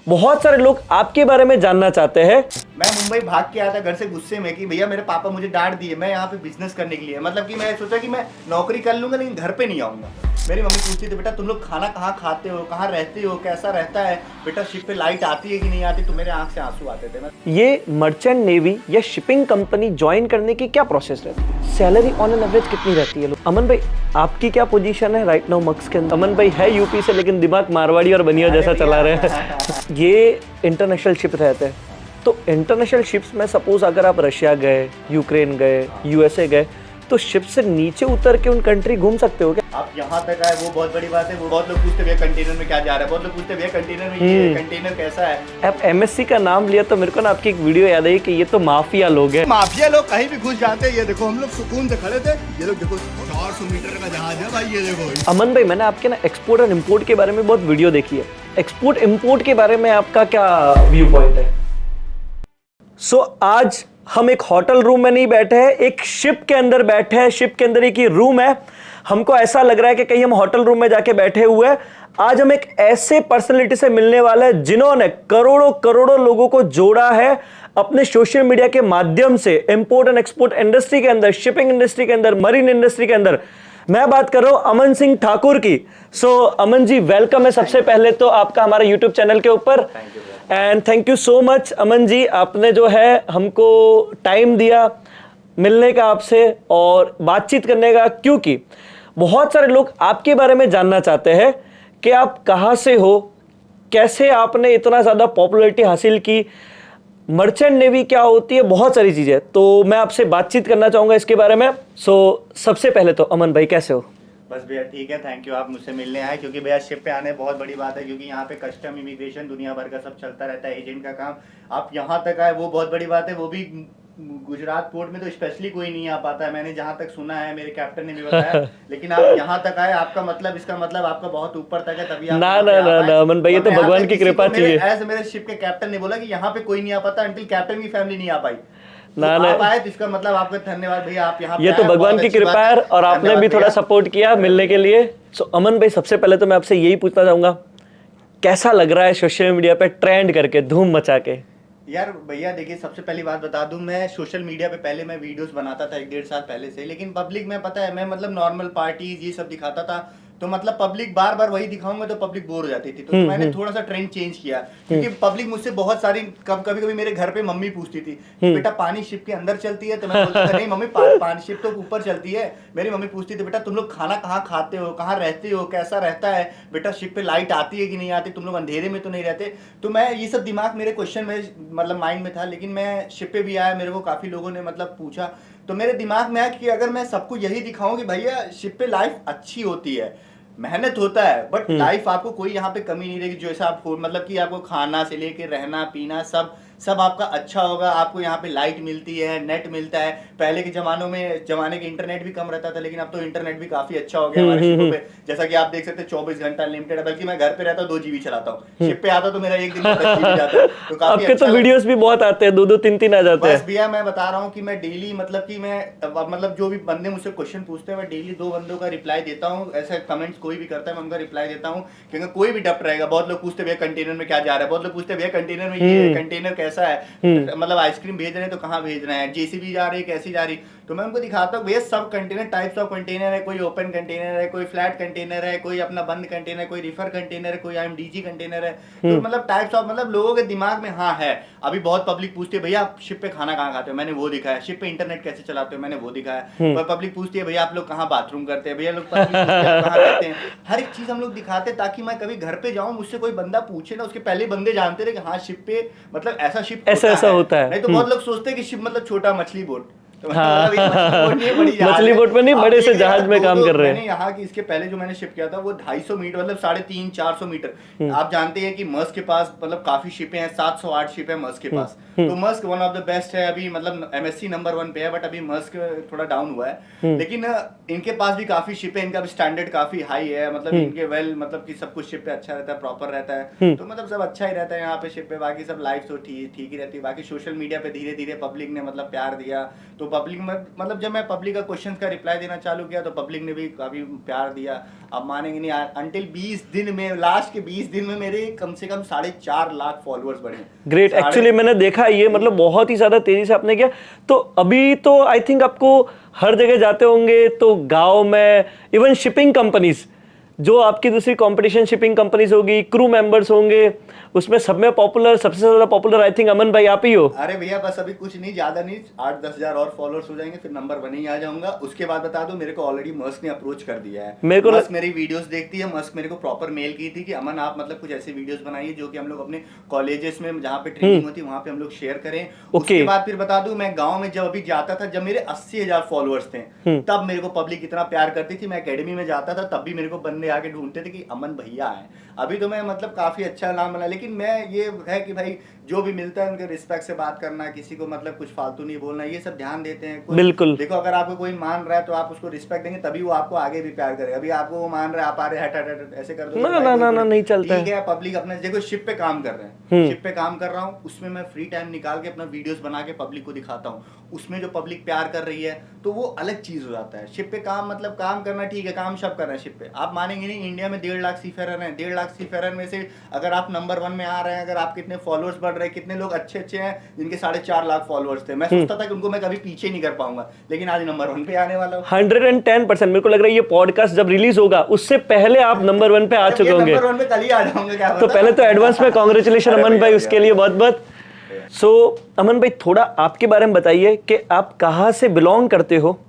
बहुत सारे लोग आपके बारे में जानना चाहते हैं। मैं मुंबई भाग के आया था घर से गुस्से में कि भैया मेरे पापा मुझे डांट दिए, मैं यहाँ पे बिजनेस करने के लिए, मतलब कि मैं सोचा कि मैं नौकरी कर लूंगा लेकिन घर पे नहीं आऊंगा। मेरी मम्मी पूछती थी बेटा तुम लोग खाना कहाँ खाते हो, कहाँ रहते हो, कैसा रहता है बेटा, शिप पे लाइट आती है कि नहीं आती, तो मेरे आंख से आंसू आते थे। ये मर्चेंट नेवी या शिपिंग कंपनी ज्वाइन करने की क्या प्रोसेस रहती है, सैलरी ऑन एन एवरेज कितनी रहती है? अमन भाई आपकी क्या पोजीशन है राइट नाउ मक्स के अंदर? अमन भाई है यूपी से लेकिन दिमाग मारवाड़ी और बनिया जैसा चला रहे हैं। ये इंटरनेशनल शिप रहते हैं, तो इंटरनेशनल शिप्स में सपोज अगर आप रशिया गए, यूक्रेन गए, यूएसए गए, तो शिप से नीचे उतर के उन कंट्री घूम सकते हो क्या? आप यहाँ तक आए वो बहुत बड़ी बात है। वो बहुत लोग पूछते भैया कंटेनर में क्या जा रहा है, बहुत लोग पूछते भैया कंटेनर में ये कंटेनर कैसा है। आप एमएससी का नाम लिया तो मेरे को ना आपकी एक वीडियो याद आई कि ये तो माफिया लोग हैं। माफिया लोग कहीं भी घुस जाते हैं। ये देखो हम लोग सुकून से खड़े थे, ये लोग देखो 400 मीटर का जहाज है भाई, ये देखो। अमन भाई मैंने आपके ना एक्सपोर्ट और इम्पोर्ट के बारे में बहुत वीडियो देखी है, एक्सपोर्ट इम्पोर्ट के बारे में आपका क्या व्यू पॉइंट है? सो आज हम एक होटल रूम में नहीं बैठे हैं, एक शिप के अंदर बैठे हैं। शिप के अंदर एक ही रूम है, हमको ऐसा लग रहा है कि कहीं हम होटल रूम में जाके बैठे हुए हैं। आज हम एक ऐसे पर्सनालिटी से मिलने वाले हैं जिन्होंने करोड़ों करोड़ों लोगों को जोड़ा है अपने सोशल मीडिया के माध्यम से, इंपोर्ट एंड एक्सपोर्ट इंडस्ट्री के अंदर, शिपिंग इंडस्ट्री के अंदर, मरीन इंडस्ट्री के अंदर। मैं बात कर रहा हूं अमन सिंह ठाकुर की। सो अमन जी वेलकम है सबसे पहले तो आपका हमारे यूट्यूब चैनल के ऊपर, and thank you so much Aman ji, आपने जो है हमको टाइम दिया मिलने का आपसे और बातचीत करने का, क्योंकि बहुत सारे लोग आपके बारे में जानना चाहते हैं कि आप कहाँ से हो, कैसे आपने इतना ज़्यादा पॉपुलैरिटी हासिल की, मर्चेंट नेवी क्या होती है, बहुत सारी चीज़ें। तो मैं आपसे बातचीत करना चाहूँगा इसके बारे में। सो सबसे पहले तो अमन भाई कैसे हो? बस भैया ठीक है, थैंक यू आप मुझसे मिलने आए, क्योंकि भैया शिप पे आने बहुत बड़ी बात है, क्योंकि यहाँ पे कस्टम इमिग्रेशन दुनिया भर का सब चलता रहता है, एजेंट का काम। आप यहाँ तक आए वो बहुत बड़ी बात है, वो भी गुजरात पोर्ट में तो स्पेशली कोई नहीं आ पाता है, मैंने जहाँ तक सुना है, मेरे कैप्टन ने भी बताया। लेकिन आप यहाँ तक आए, आपका मतलब, इसका मतलब आपका बहुत ऊपर तक है, तभी आप ना ना ना ना अमन भाई, ये तो भगवान की कृपा चाहिए। ऐसे मेरे शिप के कैप्टन ने बोला कि यहाँ पे कोई नहीं आ पाता अंटिल कैप्टन की फैमिली नहीं आ पाई। ना तो ना आप आए तो इसका मतलब आपका धन्यवाद भैया, आप यहाँ ये तो भगवान की कृपा है और आपने भी थोड़ा सपोर्ट किया मिलने के लिए। सो अमन भाई सबसे पहले तो मैं आपसे यही पूछना चाहूंगा, कैसा लग रहा है सोशल मीडिया पे ट्रेंड करके, धूम मचा के? यार भैया देखिए, सबसे पहली बात बता दूं, मैं सोशल मीडिया पे पहले मैं वीडियोस बनाता था 1-1.5 साल पहले से, लेकिन पब्लिक में पता है मैं मतलब नॉर्मल पार्टीज ये सब दिखाता था, तो मतलब पब्लिक बार बार वही दिखाऊंगा तो पब्लिक बोर हो जाती थी। तो मैंने थोड़ा सा ट्रेंड चेंज किया, क्योंकि पब्लिक मुझसे बहुत सारी, कभी कभी मेरे घर पे मम्मी पूछती थी बेटा पानी शिप के अंदर चलती है, तो मैं बोलता था नहीं मम्मी पानी शिप तो ऊपर चलती है। मेरी मम्मी पूछती थी बेटा तुम लोग खाना कहाँ खाते हो, कहाँ रहते हो, कैसा रहता है बेटा, शिप पे लाइट आती है कि नहीं आती, तुम लोग अंधेरे में तो नहीं रहते। तो मैं ये सब दिमाग मेरे क्वेश्चन में मतलब माइंड में था, लेकिन मैं शिप पे भी आया, मेरे को काफी लोगों ने मतलब पूछा, तो मेरे दिमाग में आया कि अगर मैं सबको यही दिखाऊं कि भैया शिप पे लाइफ अच्छी होती है, मेहनत होता है, बट लाइफ आपको कोई यहाँ पे कमी नहीं रहेगी, जैसा आपको मतलब कि आपको खाना से लेके रहना पीना सब आपका अच्छा होगा। आपको यहाँ पे लाइट मिलती है, नेट मिलता है। पहले के जमाने के इंटरनेट भी कम रहता था, लेकिन अब तो इंटरनेट भी काफी अच्छा हो गया हमारे शिपों पे। जैसा कि आप देख सकते हैं 24 घंटा अनलिमिटेड है, बल्कि मैं घर पे रहता हूँ 2 GB चलाता हूँ, शिप पे आता तो मेरा एक दिन में 10 GB जाता है। तो काफी आपके अच्छा तो वीडियोस भी बहुत आते हैं, 2-2 3-3 आ जाते हैं। बस भैया मैं बता रहा हूँ कि मैं डेली मतलब कि मैं मतलब जो भी बंदे मुझसे क्वेश्चन पूछते हैं, मैं डेली 2 बंदों का रिप्लाई देता हूँ। ऐसे कमेंट्स कोई भी करता है मैं उनका रिप्लाई देता हूँ, क्योंकि कोई भी डप रहेगा। बहुत लोग पूछते भैया कंटेनर में क्या जा रहा है, बहुत लोग पूछते भैया कंटेनर में ये कंटेनर कैसा है, मतलब आइसक्रीम भेज रहे हैं तो कहाँ भेज रहे हैं, जेसीबी जा रही है कैसी जा रही, तो मैं उनको दिखाता हूँ भैया सब कंटेनर, टाइप्स ऑफ कंटेनर है, कोई ओपन कंटेनर है, कोई फ्लैट कंटेनर है, कोई अपना बंद कंटेनर, कोई रिफर कंटेनर है, कोई IMDG कंटेनर है। तो मतलब टाइप्स ऑफ, मतलब लोगों के दिमाग में हाँ है। अभी बहुत पब्लिक पूछती है भैया आप शिप पे खाना कहाँ खाते हो, मैंने वो दिखाया। शिप पे इंटरनेट कैसे चलाते हो, मैंने वो दिखाया। पब्लिक पूछती है भैया आप लोग कहाँ बाथरूम करते हैं, भैया लोग कहाँ रहते हैं, हर एक चीज हम लोग दिखाते हैं, ताकि मैं कभी घर पे जाऊँ मुझसे कोई बंदा पूछे ना, उसके पहले बंदे जानते रहे कि हाँ शिप पे मतलब ऐसा शिप ऐसा होता है। नहीं तो बहुत लोग सोचते हैं कि शिप मतलब छोटा मछली बोट, तो मतलब एक मछली बोट नहीं है, बड़ी जहाज मछली है। बोट में नहीं, आप बड़े से देखिए यार, जहाज में काम कर रहे हैं। मैंने यहाँ की इसके पहले जो मैंने शिप किया था वो 250 मीटर मतलब 350-400 मीटर। आप जानते हैं कि मस्क के पास मतलब काफी शिपें हैं, 708 शिप है मस्क के पास। तो Musk one of the best है, अभी मतलब MSC नंबर 1 पे है, बट अभी मस्क थोड़ा डाउन हुआ है। लेकिन इनके पास भी काफी शिप है, इनका भी स्टैंडर्ड काफी हाई है, मतलब इनके वेल मतलब कि सब कुछ शिप पे अच्छा रहता है, प्रॉपर रहता है, तो मतलब सब अच्छा ही रहता है यहाँ पे शिप पे। बाकी सब लाइफ तो ठीक ही रहती है। बाकी सोशल मीडिया पे धीरे धीरे पब्लिक ने मतलब प्यार दिया, तो पब्लिक में मतलब जब मैं पब्लिक का क्वेश्चन का रिप्लाई देना चालू किया तो पब्लिक ने भी काफी प्यार दिया। आप मानेंगे नहीं, अंटिल 20 दिन में, लास्ट के 20 दिन में मेरे कम से कम 4.5 लाख फॉलोअर्स बढ़े। ग्रेट, एक्चुअली मैंने देखा ये मतलब बहुत ही ज्यादा तेजी से आपने किया। तो अभी तो आई थिंक आपको हर जगह जाते होंगे, तो गांव में इवन शिपिंग कंपनीज, जो आपकी दूसरी कंपटीशन शिपिंग कंपनीज होगी, क्रू मेंबर्स होंगे, उसमें सब में पॉपुलर, सबसे ज्यादा पॉपुलर आई थिंक अमन भाई आप ही हो। अरे भैया बस अभी कुछ नहीं, ज्यादा नहीं, 8-10 हजार और फॉलोअर्स हो जाएंगे, फिर नंबर 1 ही आ जाऊंगा। उसके बाद बता दो, मेरे को ऑलरेडी मस्क ने अप्रोच कर दिया है। मेरे को मस्क मेरी वीडियोस देखती है। मस्क मेरे को प्रॉपर मेल की थी कि अमन आप मतलब कुछ ऐसी वीडियोस बनाइए जो कि हम लोग अपने कॉलेजेस में जहाँ पे ट्रेनिंग होती है वहाँ पे हम लोग शेयर करें। उसके बाद फिर बता दूं, मैं गाँव में जब अभी जाता था, जब मेरे 80,000 फॉलोअर्स थे, तब मेरे को पब्लिक इतना प्यार करती थी। मैं अकेडमी में जाता था तब भी मेरे को बंदे आके ढूंढते थे कि अमन भैया है। अभी तो मैं मतलब काफी अच्छा नाम बना, लेकिन मैं ये है कि भाई जो भी मिलता है उनके रिस्पेक्ट से बात करना, किसी को मतलब कुछ फालतू नहीं बोलना, ये सब ध्यान देते हैं। बिल्कुल, देखो अगर आपको कोई मान रहा है तो आप उसको रिस्पेक्ट देंगे, तभी वो आपको आगे भी प्यार करेगा। अभी आपको वो मान रहा है, आप आ रहे हट ऐसे कर दो, ना नहीं चलता है। ठीक है, पब्लिक अपने देखो शिप पे काम कर रहे हैं, शिप पे काम कर रहा हूँ, उसमें मैं फ्री टाइम निकाल के अपना वीडियोस बना के पब्लिक को दिखाता हूँ। उसमें जो पब्लिक प्यार कर रही है तो वो अलग चीज हो जाता है। शिप पे काम मतलब काम करना ठीक है, काम सब कर रहे हैं शिप पे। आप मानेंगे नहीं, इंडिया में 1.5 लाख सीफेरर हैं। 1.5 लाख सीफेरर में से अगर आप नंबर 1 में आ रहे हैं, अगर आप कितने फॉलोअर्स बढ़ रहे हैं, कितने लोग अच्छे हैं जिनके 4.5 लाख फॉलोअर्स थे, मैं सोचता था कि उनको मैं कभी पीछे नहीं कर पाऊंगा, लेकिन आज नंबर 1 पे आने वाला हूं। 110% मेरे को लग रहा है ये पॉडकास्ट जब रिलीज होगा उससे पहले आप नंबर 1 पे आ चुके होंगे। नंबर 1 पे कल ही आ जाऊंगा, क्या तो पहले तो एडवांस में कांग्रेचुलेशन अमन भाई, उसके लिए बहुत बहुत। सो अमन भाई, थोड़ा आपके बारे में बताइए कि आप कहाँ से बिलोंग करते हो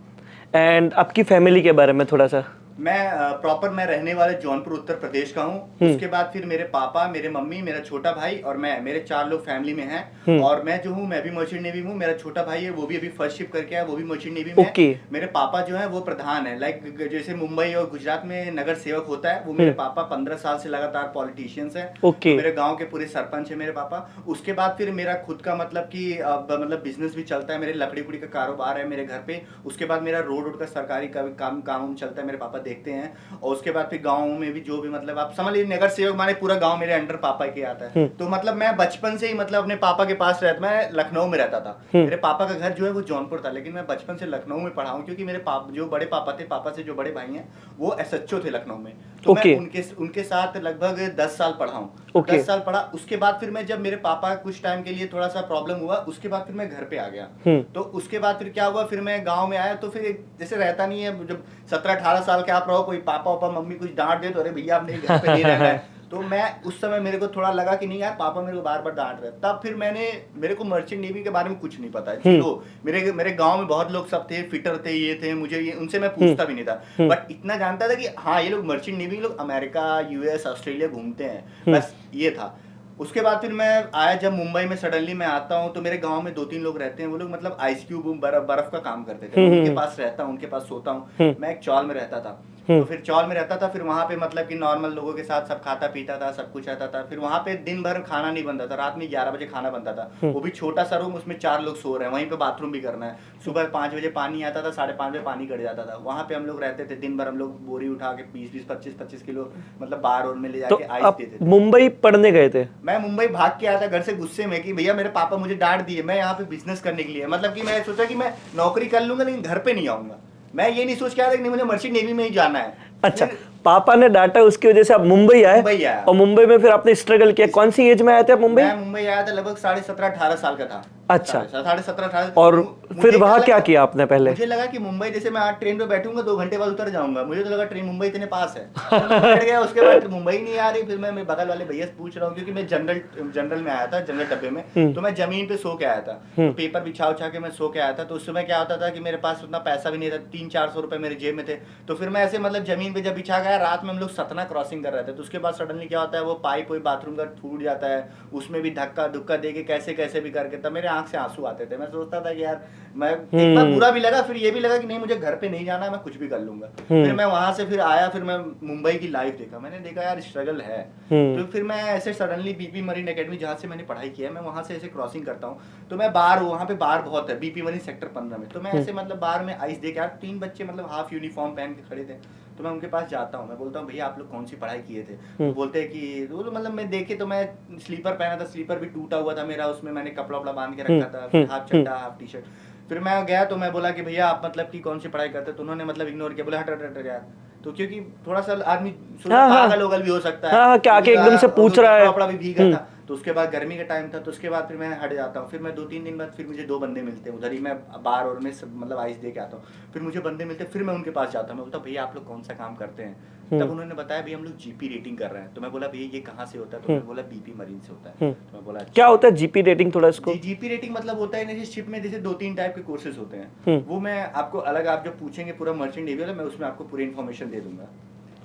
एंड आपकी फैमिली के बारे में थोड़ा सा। मैं प्रॉपर मैं रहने वाले जौनपुर उत्तर प्रदेश का हूँ। उसके बाद फिर मेरे पापा, मेरे मम्मी, मेरा छोटा भाई और मैं, मेरे 4 लोग फैमिली में हैं। और मैं जो हूँ, मैं भी मर्चेंट नेवी हूँ। मेरा छोटा भाई है, वो भी अभी फर्स्ट शिप करके आया, वो भी मर्चेंट नेवी में है। मेरे पापा जो है वो प्रधान है, लाइक जैसे मुंबई और गुजरात में नगर सेवक होता है, वो मेरे पापा 15 साल से लगातार पॉलिटिशियंस है। तो मेरे गाँव के पूरे सरपंच है मेरे पापा। उसके बाद फिर मेरा खुद का मतलब की मतलब बिजनेस भी चलता है, मेरे लकड़ी उकड़ी का कारोबार है मेरे घर पे। उसके बाद मेरा रोड का सरकारी काम चलता है, मेरे पापा देखते हैं। और उसके बाद फिर गाँव में भी जो भी मतलब आप समझ लीजिए नगर सेवक माने पूरा गाँव मेरे अंडर पापा के आता है। तो मतलब मैं बचपन से ही मतलब अपने पापा के पास रहता, मैं लखनऊ में रहता था। मेरे पापा का घर जो है वो जौनपुर था, लेकिन मैं बचपन से लखनऊ में पढ़ा हूँ, क्योंकि मेरे पापा जो बड़े पापा थे, पापा से जो बड़े भाई हैं, वो SHO थे लखनऊ में। तो मैं उनके साथ लगभग 10 साल पढ़ा हूँ। 10 साल पढ़ा। उसके बाद फिर मैं, जब मेरे पापा कुछ टाइम के लिए थोड़ा सा प्रॉब्लम हुआ, उसके बाद फिर मैं घर पे आ गया। तो उसके बाद फिर क्या हुआ, फिर मैं गाँव में आया, तो फिर जैसे रहता नहीं है, जब 17-18 साल के आप रहो, कोई पापा मम्मी कुछ डांट दे तो अरे भैया आपने घर पे नहीं रहना है। तो मैं उस समय मेरे को थोड़ा लगा कि नहीं यार, पापा मेरे को बार बार डांट रहे। तब फिर मेरे को मर्चेंट नेवी के बारे में कुछ नहीं पता है। तो मेरे गांव में बहुत लोग सब थे, फिटर थे, ये थे, मुझे ये उनसे मैं पूछता भी नहीं था। बट इतना जानता था कि हाँ, ये लोग मर्चेंट नेवी, लोग अमेरिका, US, ऑस्ट्रेलिया घूमते हैं, बस ये था। उसके बाद फिर मैं आया, जब मुंबई में सडनली मैं आता हूँ, तो मेरे गांव में 2-3 लोग रहते हैं। वो लोग मतलब आइस क्यूब बर्फ का काम करते थे। उनके पास रहता हूँ, उनके पास सोता हूँ। मैं एक चौल में रहता था, तो फिर चौल में रहता था। फिर वहाँ पे मतलब कि नॉर्मल लोगों के साथ सब खाता पीता था, सब कुछ आता था। फिर वहाँ पे दिन भर खाना नहीं बनता था, रात में 11 बजे खाना बनता था। वो भी छोटा सा रूम, उसमें 4 लोग सो रहे हैं, वहीं पे बाथरूम भी करना है। सुबह 5 बजे पानी आता था, 5:30 बजे पानी कट जाता था। वहाँ पे हम लोग रहते थे, दिन भर हम लोग बोरी उठा के 20-20, 25-25 किलो मतलब बाहर और में ले जाके आइस देते थे। मुंबई पढ़ने गए थे? मैं मुंबई भाग के आया था घर से गुस्से में कि भैया मेरे पापा मुझे डांट दिए, मैं यहाँ पे बिजनेस करने के लिए, मतलब कि मैं सोचा कि मैं नौकरी कर लूंगा लेकिन घर पे नहीं आऊंगा। मैं ये नहीं सोच के आया था कि नहीं मुझे मर्चेंट नेवी में ही जाना है। अच्छा, पापा ने डांटा, उसकी वजह से आप मुंबई आए। और मुंबई में फिर आपने स्ट्रगल किया। कौन सी एज में आए थे आप मुंबई? मैं मुंबई आया था लगभग 17-18 साल का था। अच्छा, 17-18। और फिर वहां क्या किया आपने? पहले मुझे लगा कि मुंबई, जैसे मैं आज ट्रेन पे बैठूंगा 2 घंटे बाद उतर जाऊंगा, मुझे तो लगा ट्रेन मुंबई इतने पास है। बैठ गया, उसके बाद मुंबई नहीं आ रही। फिर मैं बगल वाले भैया से पूछ रहा हूँ, क्योंकि मैं जनरल में आया था, जनरल डब्बे में। तो मैं जमीन पे सो के आया था, तो पेपर बिछा उछा के मैं सो के आया था। तो उस समय क्या होता था कि मेरे पास उतना पैसा भी नहीं था, 300-400 रुपए मेरे जेब में थे। तो फिर मैं ऐसे मतलब जमीन पे जब बिछा गया, रात में हम लोग सतना क्रॉसिंग कर रहे थे। तो उसके बाद सडनली क्या होता है, वो पाइप वही बाथरूम का टूट जाता है, उसमें भी धक्का धुक्का दे के कैसे भी करके, तब मेरे आंख से आंसू आते थे। मैं सोचता था कि यार, मैं एक बार बुरा भी लगा, फिर ये भी लगा कि नहीं मुझे घर पे नहीं जाना है, मैं कुछ भी कर लूंगा। फिर मैं वहां से फिर आया, फिर मैं मुंबई की लाइफ देखा, मैंने देखा यार स्ट्रगल है। तो फिर मैं ऐसे सडनली BP मरीन एकेडमी, जहाँ से मैंने पढ़ाई किया है, मैं वहां से ऐसे क्रॉसिंग करता हूँ। तो मैं बाहर, वहाँ पे बार बहुत है, BP मरीन सेक्टर 15 में। तो मैं ऐसे मतलब बाहर में आइस देख, यार 3 बच्चे मतलब हाफ यूनिफॉर्म पहन के खड़े थे। तो मैं उनके पास जाता हूँ, मैं बोलता हूँ भैया आप लोग कौन सी पढ़ाई किए थे? तो बोलते हैं कि वो मतलब मैं देखे, तो मैं स्लीपर पहना था, स्लीपर भी टूटा हुआ था मेरा, उसमें मैंने कपड़ा वपड़ा बांध के रखा था, हाफ चड्डा हाफ टी शर्ट। फिर मैं गया तो मैं बोला कि भैया आप मतलब कि कौन सी पढ़ाई करते हैं, तो उन्होंने मतलब इग्नोर किया, बोला हट हट हट यार। तो क्योंकि थोड़ा सा आदमी पागल ओगल भी हो सकता है, हाँ, क्या आके एकदम से पूछ रहा है, कपड़ा भी भीगा था। तो उसके बाद गर्मी का टाइम था, तो उसके बाद फिर मैं हट जाता हूँ। फिर मैं 2-3 दिन बाद फिर मुझे 2 बंदे मिलते हैं उधर ही, मैं बार और में मतलब आइस दे के आता हूँ। फिर मुझे बंदे मिलते हैं, फिर मैं उनके पास जाता हूँ, मैं बोलता हूँ भैया आप लोग कौन सा काम करते हैं? तब उन्होंने बताया भैया हम लोग जीपी रेटिंग कर रहे हैं। तो मैं बोला भैया ये कहाँ से होता है? तो उन्होंने बोला बीपी मरीन से होता है। तो मैं बोला क्या होता है जीपी रेटिंग, थोड़ा इसको। जीपी रेटिंग मतलब होता है ना, शिप में जैसे 2-3 टाइप के कोर्सेज होते हैं, वो मैं आपको अलग, आप जब पूछेंगे पूरा मर्चेंट नेवी वाला, मैं उसमें आपको पूरी इन्फॉर्मेशन दे दूंगा।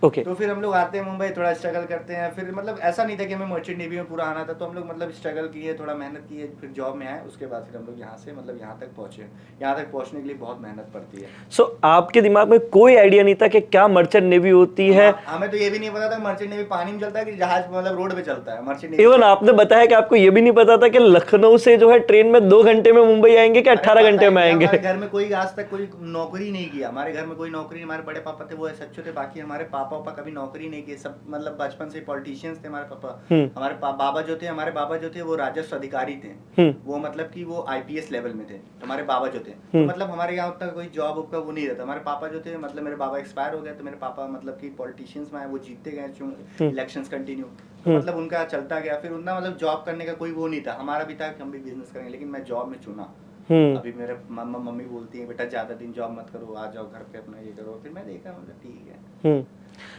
ओके। तो फिर हम लोग आते हैं मुंबई, थोड़ा स्ट्रगल करते हैं। फिर मतलब ऐसा नहीं था कि हमें मर्चेंट नेवी में पूरा आना था, तो हम लोग मतलब स्ट्रगल किए, थोड़ा मेहनत किए, फिर जॉब में आए। उसके बाद फिर हम लोग यहाँ से मतलब यहाँ तक पहुँचे। यहाँ तक पहुँचने के लिए बहुत मेहनत पड़ती है। सो आपके दिमाग में कोई आइडिया नहीं था कि क्या मर्चेंट नेवी होती है? हमें तो ये भी नहीं पता था मर्चेंट नेवी पानी में चलता है कि जहाज मतलब रोड पे चलता है। मर्चेंट नेवी इवन आपने बताया कि आपको ये भी नहीं पता था कि लखनऊ से जो है ट्रेन में 2 घंटे में मुंबई आएंगे कि 18 घंटे में आएंगे। हमारे घर में कोई आज तक कोई नौकरी नहीं किया, हमारे घर में कोई नौकरी, हमारे बड़े पापा थे वो सच्चो थे, बाकी हमारे पापा कभी नौकरी नहीं किए। सब मतलब बचपन से पॉलिटिशियंस थे हमारे पापा। हमारे बाबा जो थे, हमारे बाबा जो थे वो राजस्व अधिकारी थे, वो मतलब कि वो आईपीएस लेवल में थे हमारे बाबा जो थे। तो मतलब हमारे यहाँ उतना कोई जॉब का वो नहीं रहता। हमारे पापा जो थे, मतलब मेरे बाबा एक्सपायर हो गए, तो मेरे पापा मतलब कि पॉलिटिशियंस में आए, वो जीतते गए इलेक्शंस कंटिन्यू, तो मतलब उनका चलता गया। फिर उतना मतलब जॉब करने का कोई वो नहीं था। हमारा भी था कि हम भी बिजनेस करेंगे, लेकिन मैं जॉब में चुना। अभी मेरे मम्मी बोलती है बेटा ज्यादा दिन जॉब मत करो, आ जाओ घर पे अपना ये करो। फिर मैं देखा मतलब ठीक है।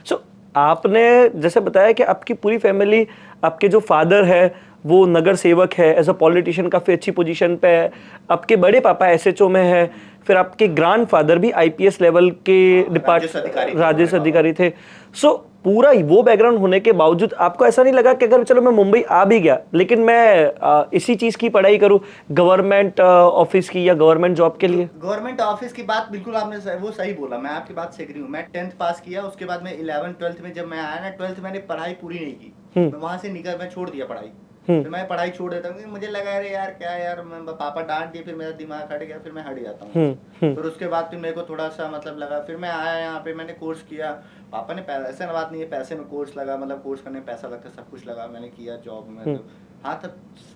सो आपने जैसे बताया कि आपकी पूरी फैमिली, आपके जो फादर है वो नगर सेवक है, एज अ पॉलिटिशियन काफ़ी अच्छी पोजीशन पे है, आपके बड़े पापा एसएचओ में है, फिर आपके ग्रैंडफादर भी आईपीएस लेवल के राजस्व अधिकारी थे। सो पूरा वो बैकग्राउंड होने के बावजूद आपको ऐसा नहीं लगा कि अगर चलो मैं मुंबई आ भी गया लेकिन मैं इसी चीज़ की पढ़ाई करूँ, गवर्नमेंट ऑफिस की या गवर्नमेंट जॉब के लिए? गवर्नमेंट ऑफिस की बात बिल्कुल आपने वो सही बोला, मैं आपकी बात से एग्री हूँ। मैं 10th पास किया, उसके बाद में 11th-12th में जब मैं आया ना, 12th मैंने पढ़ाई पूरी नहीं की। मैं वहां से निकल, मैं छोड़ दिया पढ़ाई। फिर मैं पढ़ाई छोड़ देता हूँ, मुझे लगा अरे यार क्या यार, पापा डांट दिए, फिर मेरा दिमाग हट गया, फिर मैं हट जाता हूँ। फिर उसके बाद फिर मेरे को थोड़ा सा मतलब लगा, फिर मैं आया यहाँ पे, मैंने कोर्स किया। पापा ने ऐसा बात नहीं है, पैसे में कोर्स लगा, मतलब कोर्स करने में पैसा लगता है, सब कुछ लगा, मैंने किया जॉब में। हाँ